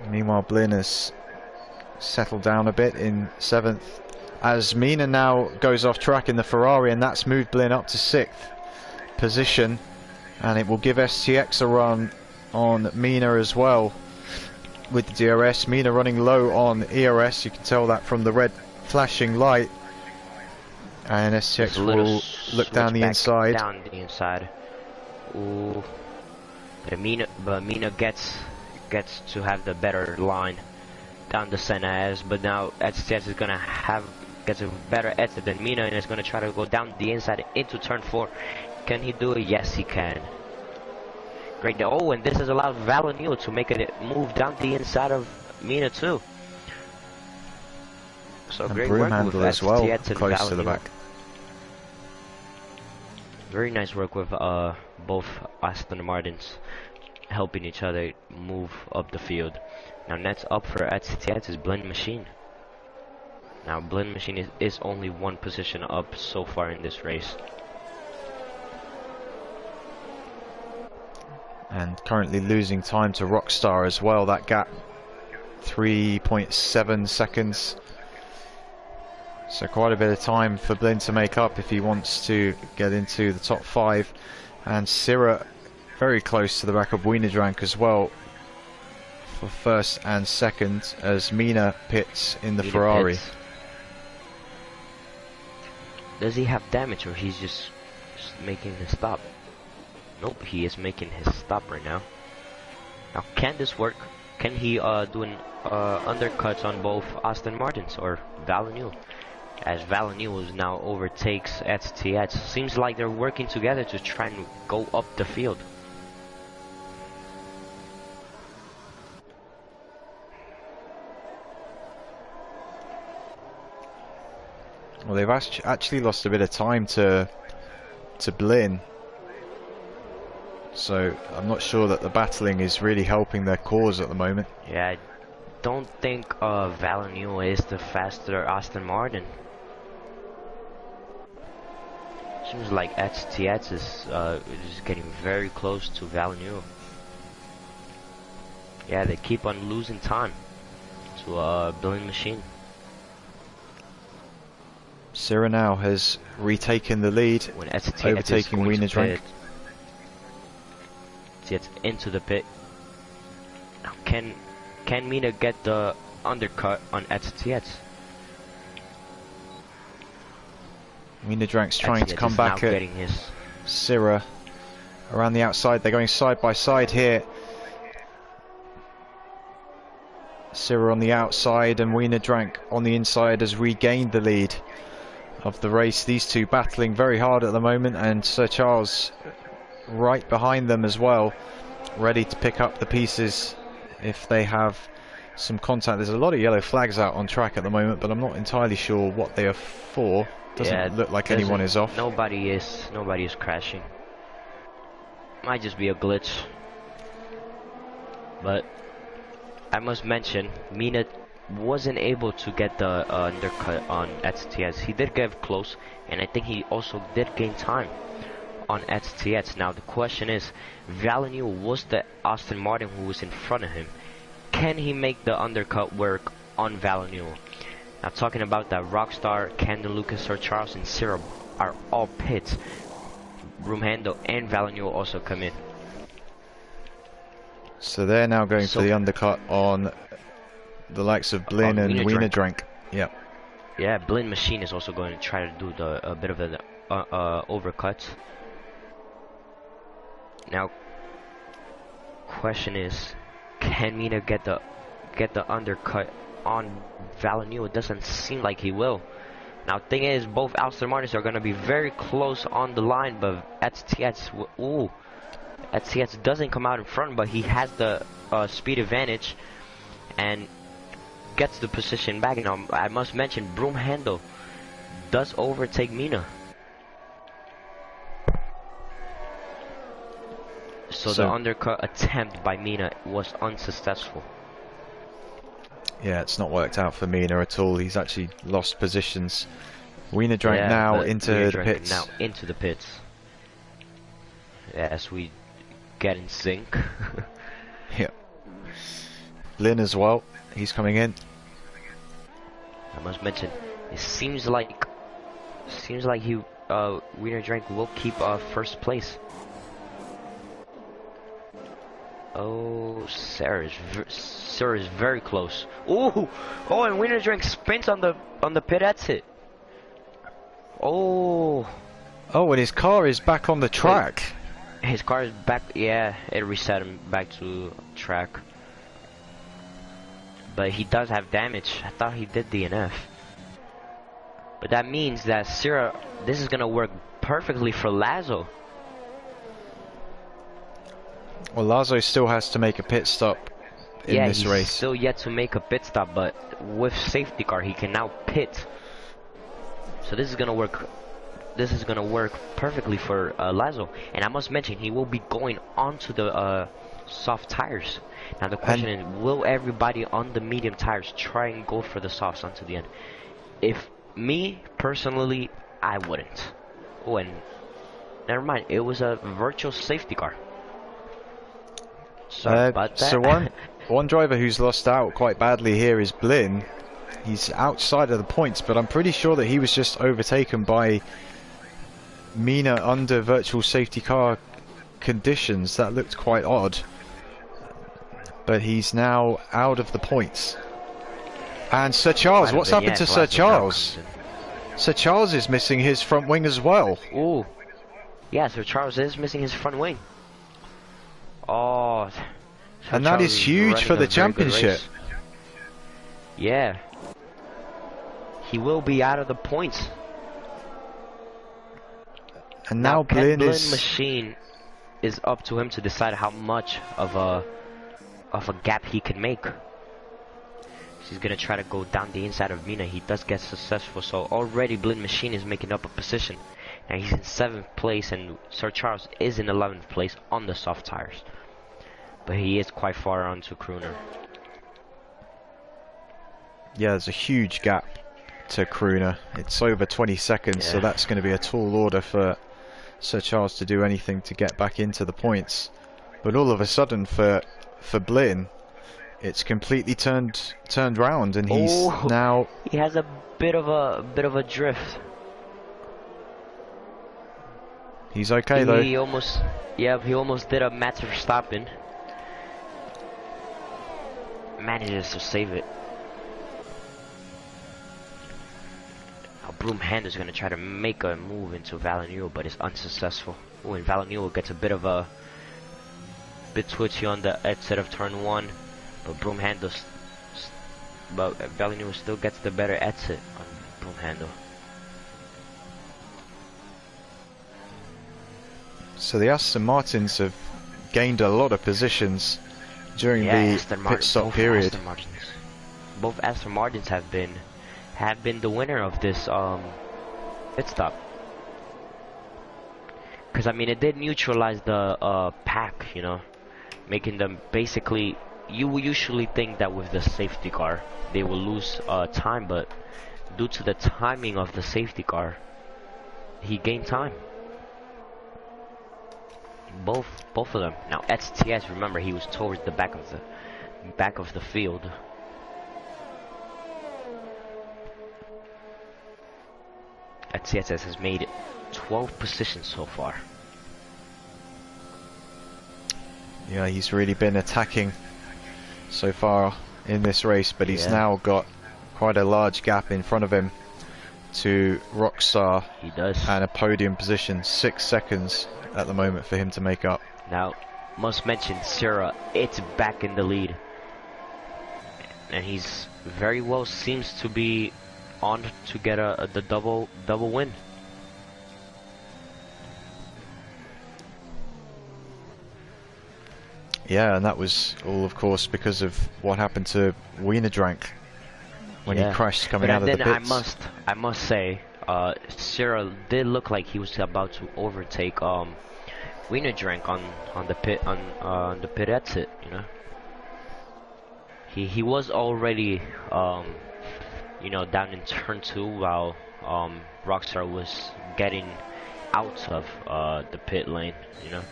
Meanwhile, Blin has settled down a bit in 7th, as Mina now goes off track in the Ferrari, and that's moved Blin up to 6th position. And it will give STX a run on Mina as well with the DRS. Mina running low on ERS, you can tell that from the red flashing light. And STX will look down the inside. Down the inside. Ooh. But Mina gets to have the better line down the center, but now STS is gonna gets a better exit than Mina, and is gonna try to go down the inside into turn 4. Can he do it? Yes, he can. Great. Oh, and this has allowed Valentino to make it move down the inside of Mina too. So and great work with as well, STS and close Valentino. to the back. Very nice work with both Aston Martins helping each other move up the field. Now next up for STS is Blend Machine. Now Blend Machine is only one position up so far in this race. And currently losing time to Rockstar as well. That gap 3.7 seconds. So quite a bit of time for Blin to make up if he wants to get into the top 5. And Tcr very close to the back of Wienerdrank as well for first and second as Mina pits in the Ferrari. Pits. Does he have damage, or he's just making his stop? Nope, he is making his stop right now. Now, can this work? Can he do an undercuts on both Aston Martins or Valentino? As Valentino now overtakes STS. Seems like they're working together to try and go up the field. Well, they've actually lost a bit of time to Blin. So I'm not sure that the battling is really helping their cause at the moment. Yeah, I don't think Valentino is the faster Aston Martin. Seems like STS is getting very close to Valentino. Yeah, they keep on losing time to Blend Machine. Tcr now has retaken the lead, When STS overtaking Wienerdrank. Gets into the pit. Now can Mina get the undercut on STS? Wienerdраnk's trying to come back at Tcr around the outside. They're going side by side here. Tcr on the outside and Wienerdrank on the inside has regained the lead of the race. These two battling very hard at the moment, and Sir Charles right behind them as well, ready to pick up the pieces if they have some contact. There's a lot of yellow flags out on track at the moment, but I'm not entirely sure what they are for. Doesn't look like anyone is off. Nobody is crashing. Might just be a glitch. But I must mention, Mina wasn't able to get the undercut on STS. He did get close, and I think he also did gain time on STS. Now the question is, Valentino was the Aston Martin who was in front of him. Can he make the undercut work on Valentino? Now talking about that, Rockstar, Candle Lucas, Sir Charles, and Tcr are all pits. Broomhandle and Valentino also come in. So they're now going for the undercut on the likes of Blin and Wienerdrank. Yep. Yeah, Blend Machine is also going to try to do a bit of an overcut. Now, question is, can Mina get the undercut on Valentino? It doesn't seem like he will. Now, thing is, both Aston Martins are going to be very close on the line, but STS doesn't come out in front, but he has the speed advantage and gets the position back. Now, I must mention, Broomhandle does overtake Mina. So the undercut attempt by Mina was unsuccessful. Yeah, it's not worked out for Mina at all. He's actually lost positions. Wienerdrank now into the pits. Now into the pits. As we get in sync. Yep. Lin as well. He's coming in. I must mention, it seems like Wienerdrank will keep first place. Oh, Sarah's very close. Ooh, oh, and Winner Drink sprints on the pit exit. Oh, Oh, and his car is back on the track. his car is back. Yeah, it reset him back to track. But he does have damage. I thought he did DNF. But that means that Sarah, this is gonna work perfectly for Lazo. Well, Lazo still has to make a pit stop in this race. He's still yet to make a pit stop, but with safety car, he can now pit. So this is gonna work. This is gonna work perfectly for Lazo. And I must mention, he will be going onto the soft tires. Now the question is, will everybody on the medium tires try and go for the softs until the end? If me personally, I wouldn't. Oh, and never mind, it was a virtual safety car. Sorry about that. So one driver who's lost out quite badly here is Blin. He's outside of the points, but I'm pretty sure that he was just overtaken by Mina under virtual safety car conditions. That looked quite odd. But he's now out of the points. And Sir Charles, what's happened to Sir Charles? Sir Charles is missing his front wing as well. Ooh. Yeah, Sir Charles is missing his front wing. Oh. And that is huge for the championship. Yeah. He will be out of the points. And now Blin Machine is up to him to decide how much of a gap he can make. He's gonna try to go down the inside of Mina. He does get successful, so already Blin Machine is making up a position. Now he's in 7th place, and Sir Charles is in 11th place on the soft tires. But he is quite far onto Crooner. Yeah, there's a huge gap to Crooner. It's over 20 seconds, so that's going to be a tall order for Sir Charles to do anything to get back into the points. But all of a sudden, for Blin, it's completely turned round, and he's now. He has a bit of a drift. He's okay though. He almost did a Max Verstappen. Manages to save it. Now Broomhander's gonna try to make a move into Valentino, but it's unsuccessful. Oh, and Valentino gets a bit twitchy on the exit of turn 1, but Valentino still gets the better exit on Broomhander. So the Aston Martins have gained a lot of positions during the pit stop period. Both Aston Martins have been the winner of this pit stop. Because I mean, it did neutralize the pack, you know, making them basically. You will usually think that with the safety car they will lose time, but due to the timing of the safety car, he gained time. Both of them. Now STS, remember, he was towards the back of the field. STS has made 12 positions so far. Yeah, he's really been attacking so far in this race, but he's now got quite a large gap in front of him to Rockstar. He does. And a podium position, 6 seconds at the moment for him to make up. Now, must mention, Sarah, it's back in the lead. And he's very well seems to be on to get the double win. Yeah, and that was all, of course, because of what happened to Wienerdrank when he crashed coming out of the pits. I must say, Sarah did look like he was about to overtake Wienerdrank on the pit exit. You know, he was already you know, down in turn 2 while Rockstar was getting out of the pit lane. You know.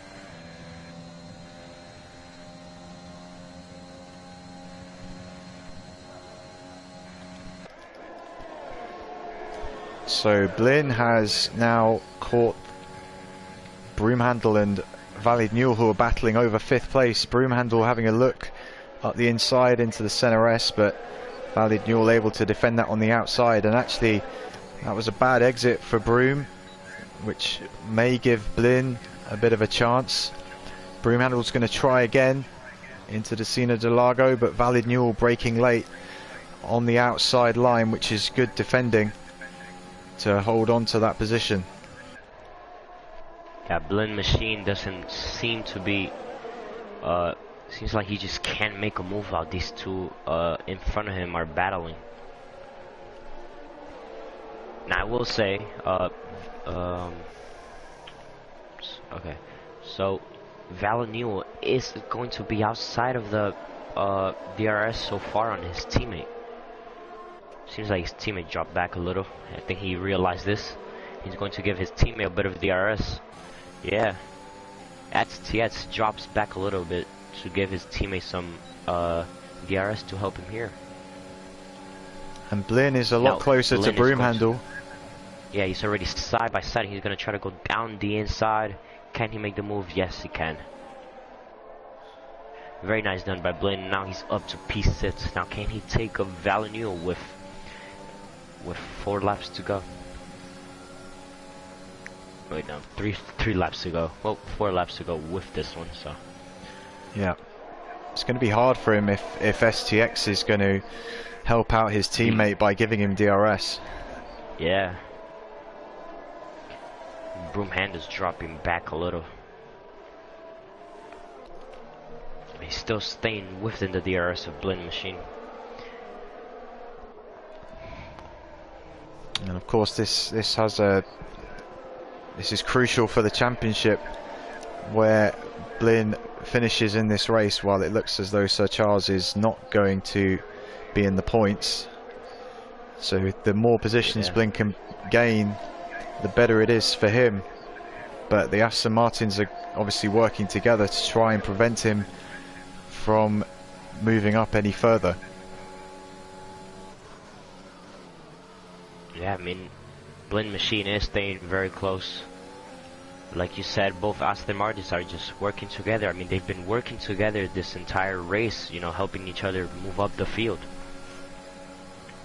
So Blin has now caught Broomhandle and Valid Newell, who are battling over 5th place. Broomhandle having a look up the inside into the center S, but Valid Newell able to defend that on the outside, and actually that was a bad exit for Broom, which may give Blin a bit of a chance. Broomhandle's going to try again into Decina de Lago, but Valid Newell breaking late on the outside line, which is good defending to hold on to that position. Yeah, Blin Machine doesn't seem to be seems like he just can't make a move out. These two in front of him are battling. Now I will say okay, so Valid Newell is going to be outside of the DRS so far on his teammate. Seems like his teammate dropped back a little. I think he realized this. He's going to give his teammate a bit of DRS. Yeah. STX drops back a little bit to give his teammate some DRS to help him here. And Blin is a lot closer to Broomhandle. Yeah, he's already side by side. He's going to try to go down the inside. Can he make the move? Yes, he can. Very nice done by Blin. Now he's up to P6. Now can he take a Valid Newell with 4 laps to go? Wait, no, three laps to go. Well, 4 laps to go with this one. So yeah, it's going to be hard for him if STX is going to help out his teammate by giving him DRS. Yeah. Broomhand is dropping back a little. He's still staying within the DRS of Blin Machine. And of course this is crucial for the championship, where Blin finishes in this race while it looks as though Sir Charles is not going to be in the points. So the more positions Blin can gain, the better it is for him. But the Aston Martins are obviously working together to try and prevent him from moving up any further. Yeah, I mean, Blin Machine is staying very close. Like you said, both Aston Martins are just working together. I mean, they've been working together this entire race, you know, helping each other move up the field.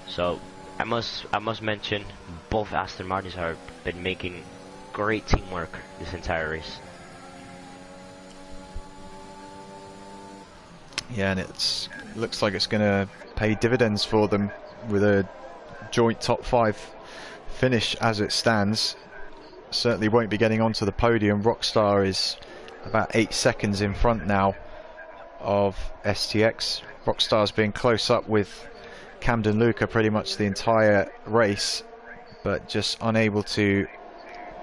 So I must mention, both Aston Martins have been making great teamwork this entire race. Yeah, and it looks like it's going to pay dividends for them with a joint top 5 finish as it stands. Certainly won't be getting onto the podium. Rockstar is about 8 seconds in front now of STX. Rockstar's been close up with Camden Luca pretty much the entire race, but just unable to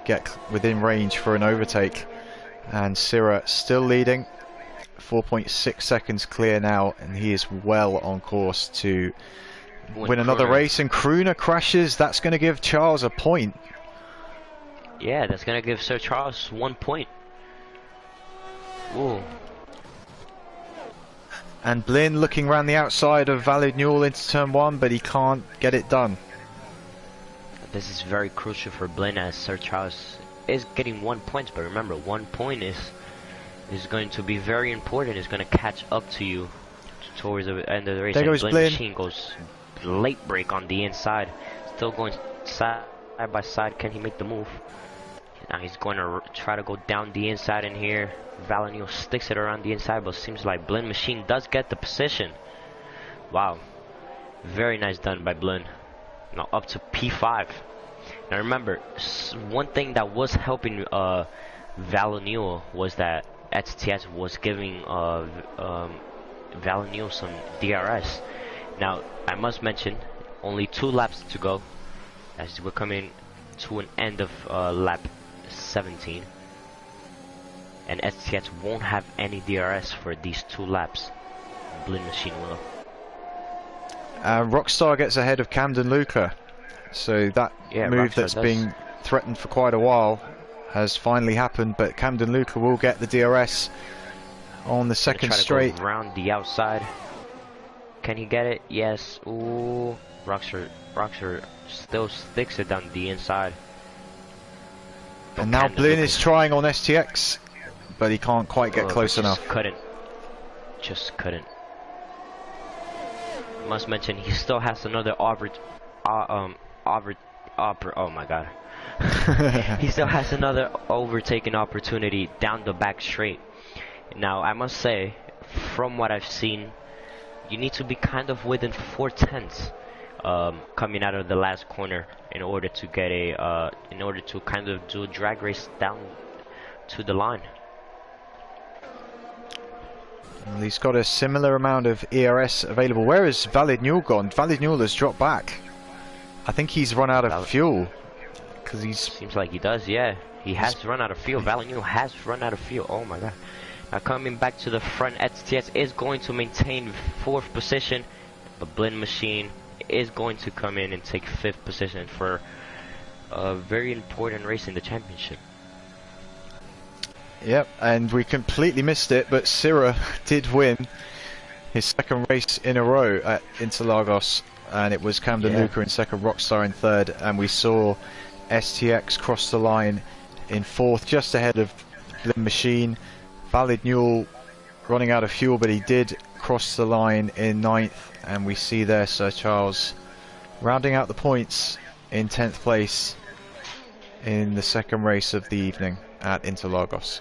get within range for an overtake. And Tcr still leading, 4.6 seconds clear now, and he is well on course to win another race. And Crooner crashes. That's going to give Charles a point. Yeah, that's going to give Sir Charles 1 point. Ooh. And Blin looking around the outside of Valid Newell into turn 1, but he can't get it done. This is very crucial for Blin, as Sir Charles is getting 1 point, but remember, 1 point is going to be very important. It's going to catch up to you towards the end of the race. There goes Blin Blin. Machine goes late break on the inside, still going side by side. Can he make the move? Now he's going to try to go down the inside in here. Valid Newell sticks it around the inside, but seems like Blin Machine does get the position. Wow, very nice done by Blin. Now up to P5. Now remember, one thing that was helping Valid Newell was that STS was giving Valid Newell some DRS. Now I must mention, only 2 laps to go, as we're coming to an end of lap 17, and STS won't have any DRS for these 2 laps. Blin Machine will. Rockstar gets ahead of Camden Luca, so that move Rockstar that's been threatened for quite a while has finally happened. But Camden Luca will get the DRS on the second straight. Go around the outside. Can he get it? Yes. Ooh, Rockstar still sticks it down the inside. And now Blin is trying on STX. but he can't quite get close enough. Just couldn't. Must mention he still has another oh my god. He still has another overtaking opportunity down the back straight. Now I must say, from what I've seen, you need to be kind of within 4/10 coming out of the last corner in order to get a in order to kind of do a drag race down to the line. Well, he's got a similar amount of ERS available. Where has Valid Newell gone? Valid Newell has dropped back. I think he's run out of fuel. Seems like he does, yeah. He has run out of fuel. Valid Newell has run out of fuel. Oh my god. Now coming back to the front, STS is going to maintain 4th position. But Blend Machine is going to come in and take 5th position for a very important race in the championship. Yep, and we completely missed it, but Tcr did win his 2nd race in a row at Interlagos, and it was Camden Luca in 2nd, Rockstar in 3rd, and we saw STX cross the line in 4th, just ahead of Blend Machine. Valid Newell running out of fuel, but he did cross the line in 9th, and we see there Sir Charles rounding out the points in 10th place in the 2nd race of the evening at Interlagos.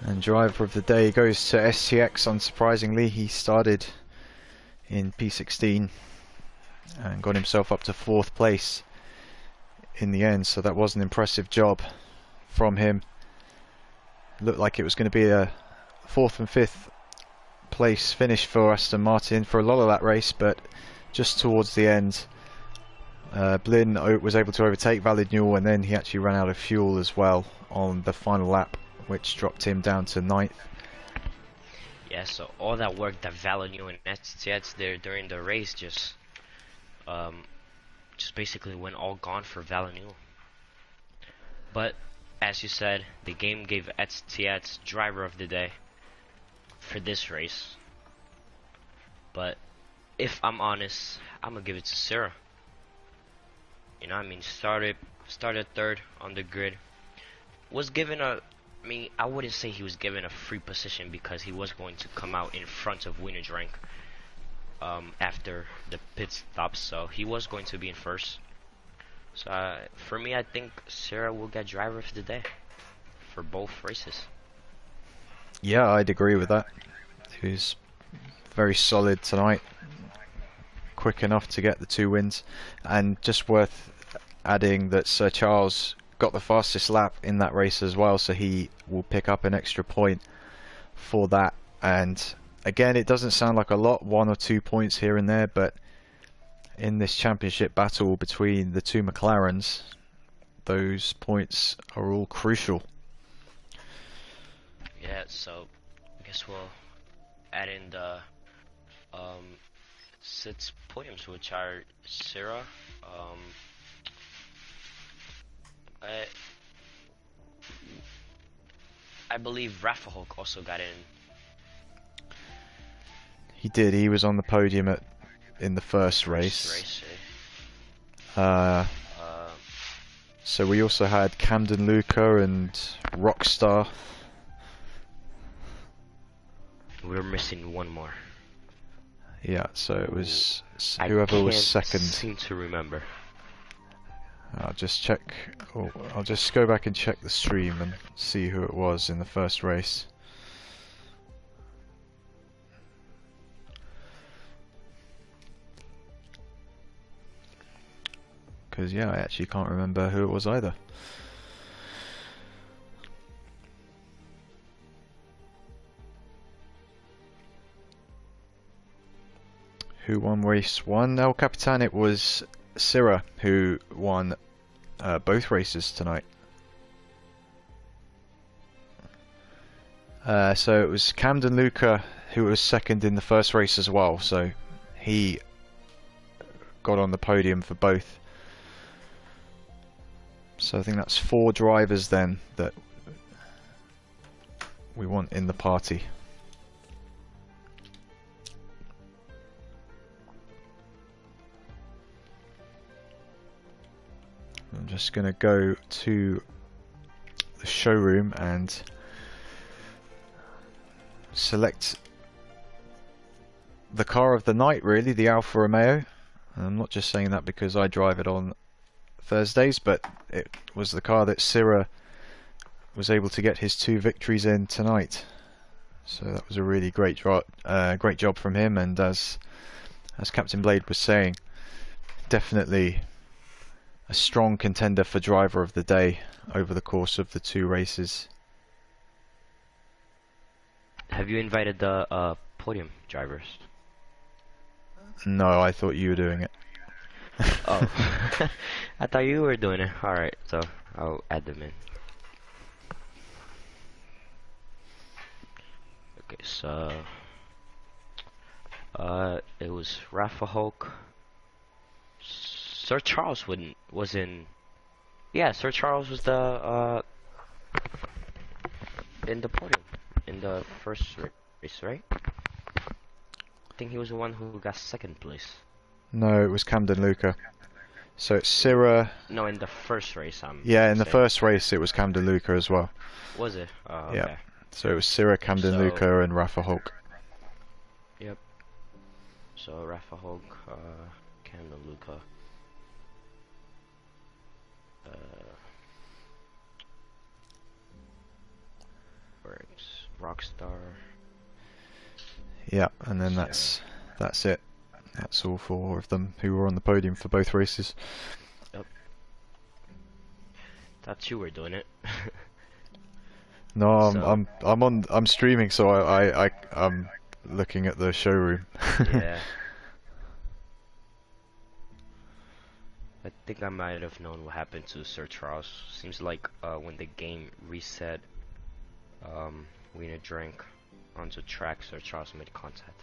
And driver of the day goes to STX, unsurprisingly. He started in P16 and got himself up to 4th place in the end, so that was an impressive job from him. Looked like it was going to be a 4th and 5th place finish for Aston Martin for a lot of that race, but just towards the end, Blin was able to overtake Valid Newell, and then he actually ran out of fuel as well on the final lap, which dropped him down to 9th. Yeah, so all that work that Valid Newell and STX there during the race just basically went all gone for Valid Newell. But as you said, the game gave STX driver of the day for this race. But if I'm honest, I'm gonna give it to Tcr. You know, I mean, started 3rd on the grid. Was given a, I mean, I wouldn't say he was given a free position because he was going to come out in front of winner's rank after the pit stop, so he was going to be in 1st. So for me, I think Tcr will get driver of the day for both races. Yeah, I'd agree with that. He was very solid tonight, quick enough to get the 2 wins, and just worth adding that Sir Charles got the fastest lap in that race as well, so he will pick up an extra point for that. And again, it doesn't sound like a lot, 1 or 2 points here and there, but in this championship battle between the 2 McLarens, those points are all crucial. Yeah, so I guess we'll add in the 6 podiums, which are Tcr, I believe Rafa Hulk also got in. He did. He was on the podium in the first race. So we also had Camden Luca and Rockstar. We're missing one more. Yeah, so it was whoever was 2nd. I seem to remember. I'll just check. Oh, I'll just go back and check the stream and see who it was in the first race. Because yeah, I actually can't remember who it was either. who won race 1? El Capitan, it was Tcr who won both races tonight. So it was Camden Luca who was second in the first race as well, so he got on the podium for both. So I think that's 4 drivers then that we want in the party. I'm just going to go to the showroom and select the car of the night, really, the Alfa Romeo. And I'm not just saying that because I drive it on Thursdays, but it was the car that Tcr was able to get his 2 victories in tonight. So that was a really great job from him, and as Captain Blade was saying, definitely a strong contender for driver of the day over the course of the 2 races. Have you invited the podium drivers? No, I thought you were doing it. Oh, I thought you were doing it. Alright, so I'll add them in. Okay, so it was Rafa Hulk. Sir Charles was in. Yeah, Sir Charles was the in the podium in the first race, right? I think he was the one who got second place. No, it was Camden Luca. So it's Tcr. No, in the first race. Yeah, in the first race it was Camden Luca as well. Was it? Okay. Yeah. So it was Tcr, Camden Luca, and Rafa Hulk. Yep. So Rafa Hulk, Camden Luca. Rockstar. Yeah, and then that's it. That's all 4 of them who were on the podium for both races. Yep. Thought you were doing it. No, So- I'm streaming, so I'm looking at the showroom. Yeah. I think I might have known what happened to Sir Charles. Seems like when the game reset, we need a drink onto track, Sir Charles made contact.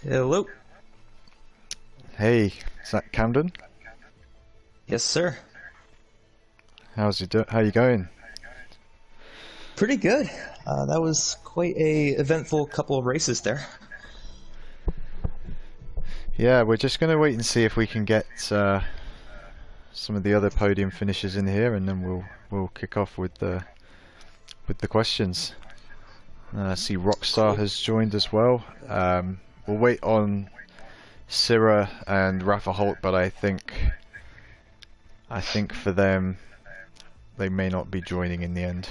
Hello. Hey, is that Camden? Yes, sir. How you going? Pretty good. That was quite a eventful couple of races there. Yeah, we're just going to wait and see if we can get some of the other podium finishes in here, and then we'll kick off with the questions. I see Rockstar has joined as well. We'll wait on Tcr and Rafa Holt, but I think for them, they may not be joining in the end.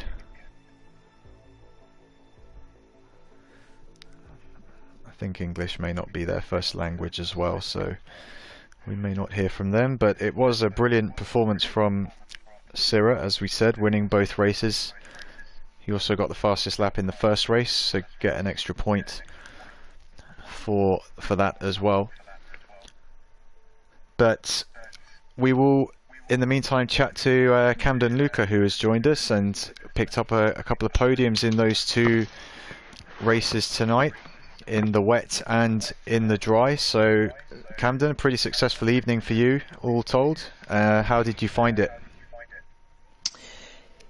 I think English may not be their first language as well, so we may not hear from them. But it was a brilliant performance from Tcr, as we said, winning both races. He also got the fastest lap in the first race, so get an extra point for that as well. But we will, in the meantime, chat to Camden Luca, who has joined us and picked up a couple of podiums in those 2 races tonight, in the wet and in the dry. So Camden, a pretty successful evening for you, all told. How did you find it?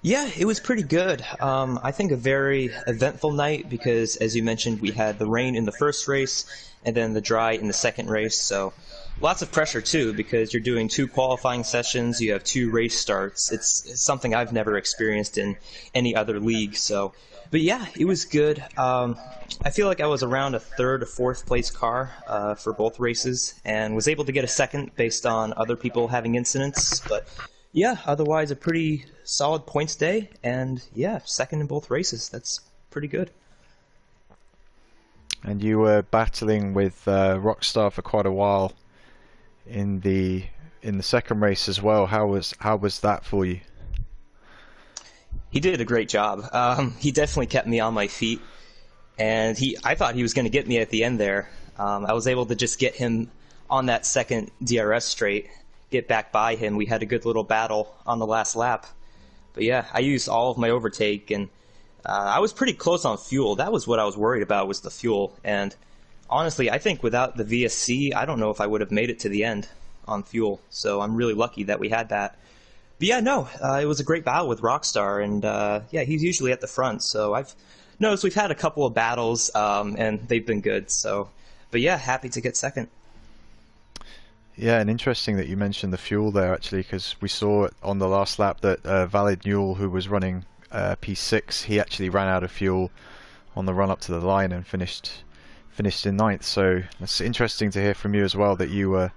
Yeah, it was pretty good. I think a very eventful night because, as you mentioned, we had the rain in the first race and then the dry in the second race. So lots of pressure, too, because you're doing 2 qualifying sessions. You have 2 race starts. It's something I've never experienced in any other league. So, but yeah, it was good. I feel like I was around a 3rd or 4th place car for both races and was able to get a 2nd based on other people having incidents. But yeah, otherwise a pretty solid points day, and yeah, 2nd in both races. That's pretty good. And you were battling with Rockstar for quite a while in the second race as well. How was that for you? He did a great job. He definitely kept me on my feet, and I thought he was going to get me at the end there. I was able to just get him on that second DRS straight, get back by him. We had a good little battle on the last lap. But yeah, I used all of my overtake, and I was pretty close on fuel. That was what I was worried about, was the fuel. And honestly, I think without the VSC, I don't know if I would have made it to the end on fuel. So I'm really lucky that we had that. But yeah, no, it was a great battle with Rockstar, and yeah, he's usually at the front. So I've noticed we've had a couple of battles, and they've been good. So, but yeah, happy to get second. Yeah, and interesting that you mentioned the fuel there, actually, because we saw on the last lap that Valid Newell, who was running P6, he actually ran out of fuel on the run up to the line and finished in ninth. So it's interesting to hear from you as well that you were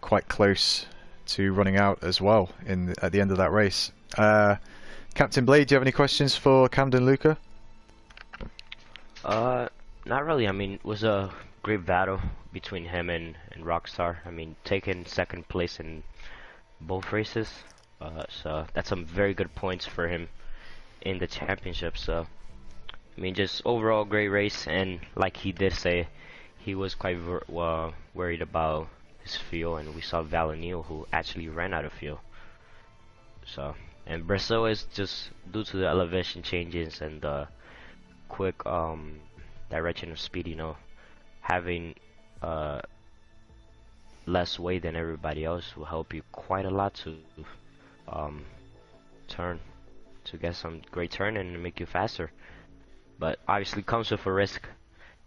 quite close to running out as well at the end of that race. Captain Blade, do you have any questions for Camden Luca? Not really. I mean, it was a great battle between him and Rockstar. I mean, taking second place in both races. So that's some very good points for him in the championship. So, I mean, just overall great race. And like he did say, he was quite worried about his fuel, and we saw Valeniel, who actually ran out of fuel. So, and Brazil is just due to the elevation changes and the quick direction of speed, you know, having less weight than everybody else will help you quite a lot to get some great turn and make you faster. But obviously comes with a risk,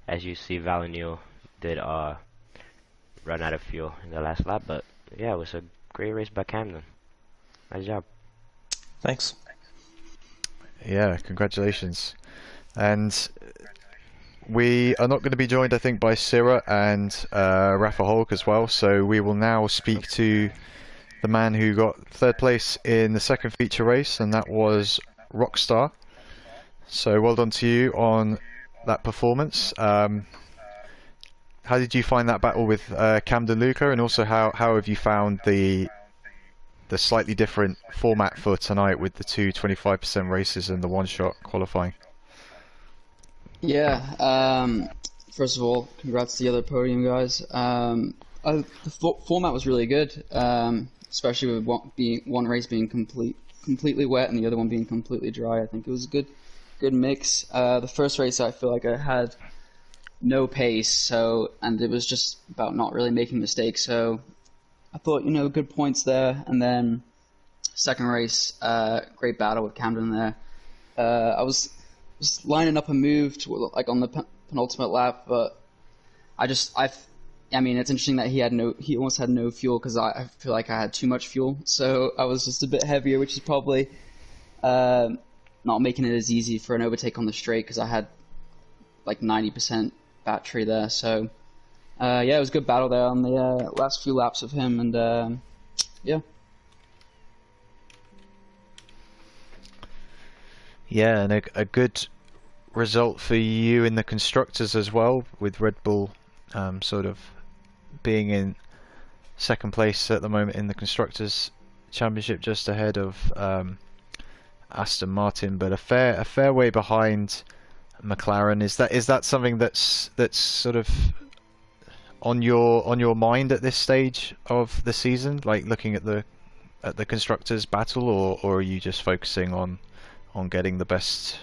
as you see Valeniel did run out of fuel in the last lap. But yeah, it was a great race by Camden. Nice job. Thanks. Yeah, congratulations. And we are not going to be joined, I think, by Sira and Rafa Holk as well. So we will now speak to the man who got third place in the second feature race, and that was Rockstar. So well done to you on that performance. How did you find that battle with Camden Luca, and also how have you found the slightly different format for tonight with the two 25% races and the one-shot qualifying? Yeah, first of all, congrats to the other podium guys. The format was really good, especially with one race being completely wet and the other one being completely dry. I think it was a good mix. The first race I feel like I had no pace, and it was just about not really making mistakes. So I thought, good points there. And then second race, great battle with Camden there. I was lining up a move to, like, on the penultimate lap, but I mean, it's interesting that he almost had no fuel, because I feel like I had too much fuel, so I was just a bit heavier, which is probably not making it as easy for an overtake on the straight, because I had like 90% battery there. So yeah, it was a good battle there on the last few laps of him, and yeah. Yeah, and a good result for you in the constructors as well, with Red Bull sort of being in second place at the moment in the constructors championship, just ahead of Aston Martin, but a fair way behind McLaren. Is that something that's sort of on your mind at this stage of the season, like looking at the constructors battle, or are you just focusing on getting the best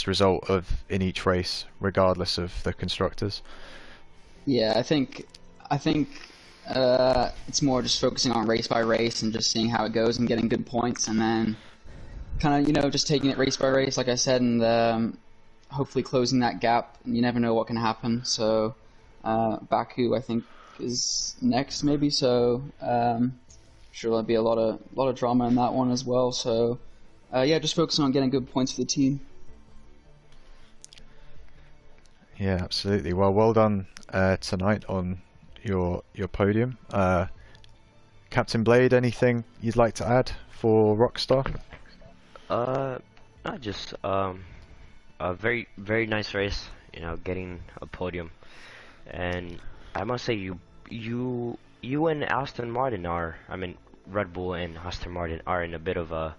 result in each race, regardless of the constructors? Yeah, I think it's more just focusing on race by race and just seeing how it goes and getting good points, and then kind of just taking it race by race, like I said, and hopefully closing that gap. And you never know what can happen. So Baku, I think, is next maybe. So sure there'll be a lot of drama in that one as well. So yeah, just focusing on getting good points for the team. Yeah, absolutely. Well done tonight on your podium. Captain Blade, anything you'd like to add for Rockstar? Not just a very, very nice race, getting a podium. And I must say, you you and Aston Martin are, I mean, Red Bull and Aston Martin are in a bit of a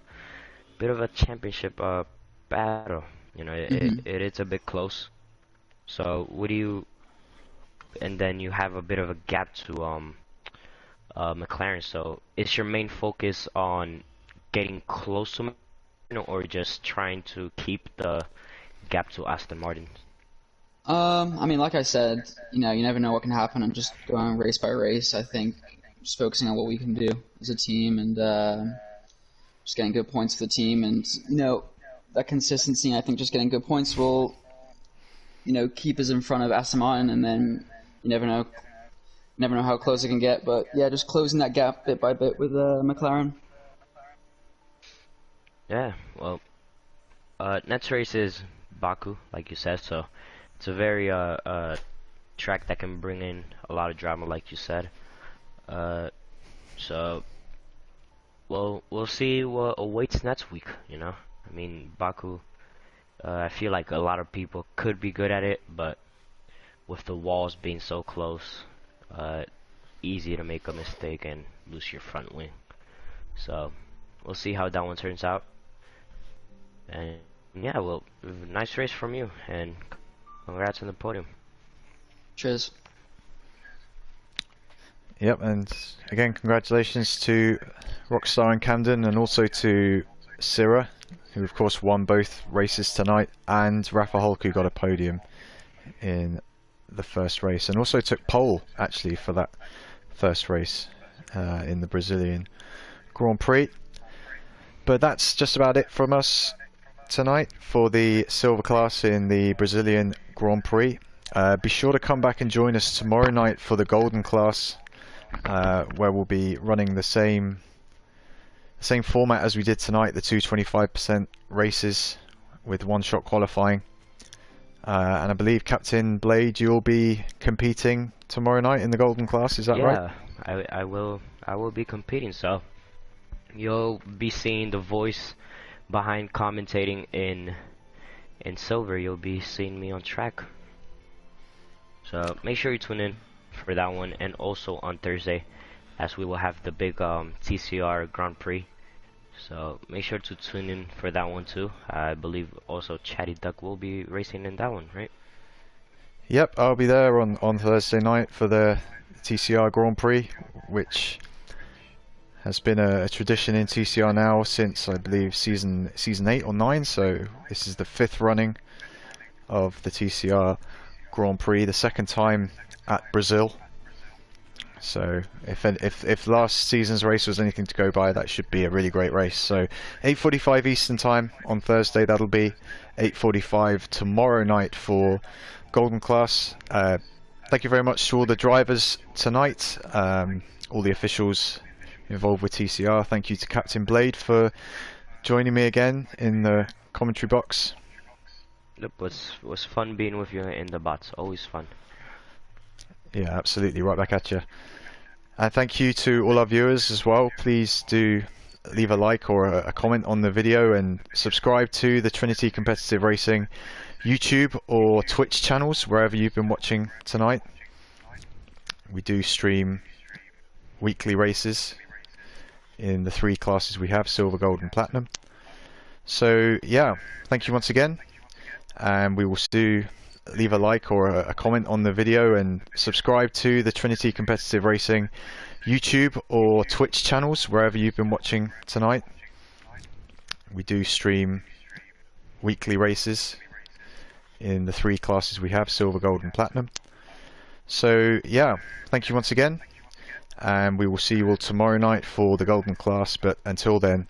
championship battle. You know, it's a bit close. So what do you? And then you have a bit of a gap to McLaren. So is your main focus on getting close to McLaren, or just trying to keep the gap to Aston Martin? I mean, like I said, you know, you never know what can happen. I'm just going race by race. I think just focusing on what we can do as a team and just getting good points for the team, and you know, that consistency. I think just getting good points will, you know, keep us in front of Aston Martin, and then you never know how close it can get. But yeah, just closing that gap bit by bit with McLaren. Yeah, well, next race is Baku, like you said, so it's a very track that can bring in a lot of drama, like you said. So we'll see what awaits next week. You know, I mean, Baku. I feel like a lot of people could be good at it, but with the walls being so close, easy to make a mistake and lose your front wing. So we'll see how that one turns out. And yeah, well, nice race from you, and congrats on the podium. Cheers. Yep, and again, congratulations to Rockstar and Camden, and also to Tcr, who of course won both races tonight, and Rafa Hulk, who got a podium in the first race, and also took pole actually for that first race in the Brazilian Grand Prix. But that's just about it from us tonight for the silver class in the Brazilian Grand Prix. Be sure to come back and join us tomorrow night for the golden class, where we'll be running the same format as we did tonight, the 225% races with one-shot qualifying. And I believe Captain Blade, you'll be competing tomorrow night in the golden class, is that right? Yeah, I will be competing, so you'll be seeing the voice behind commentating in silver. You'll be seeing me on track. So make sure you tune in for that one, and also on Thursday, as we will have the big Tcr Grand Prix. So make sure to tune in for that one too. I believe also Chatty Duck will be racing in that one, right? Yep, I'll be there on Thursday night for the TCR Grand Prix, which has been a tradition in TCR now since, I believe, season 8 or 9. So this is the 5th running of the TCR Grand Prix, the 2nd time at Brazil. So if last season's race was anything to go by, that should be a really great race. So 8:45 Eastern time on Thursday, that'll be 8:45 tomorrow night for golden class. Thank you very much to all the drivers tonight, all the officials involved with TCR. Thank you to Captain Blade for joining me again in the commentary box. It was fun being with you in the bots. Always fun. Yeah, absolutely, right back at you. And thank you to all our viewers as well. Please do leave a like or a comment on the video, and subscribe to the Trinity Competitive Racing YouTube or Twitch channels wherever you've been watching tonight. We do stream weekly races in the 3 classes we have: silver, gold and platinum. So yeah, thank you once again, and we will do leave a like or a comment on the video, and subscribe to the Trinity Competitive Racing YouTube or Twitch channels wherever you've been watching tonight. We do stream weekly races in the 3 classes we have: silver, gold and platinum. So yeah, thank you once again, and we will see you all tomorrow night for the golden class. But until then,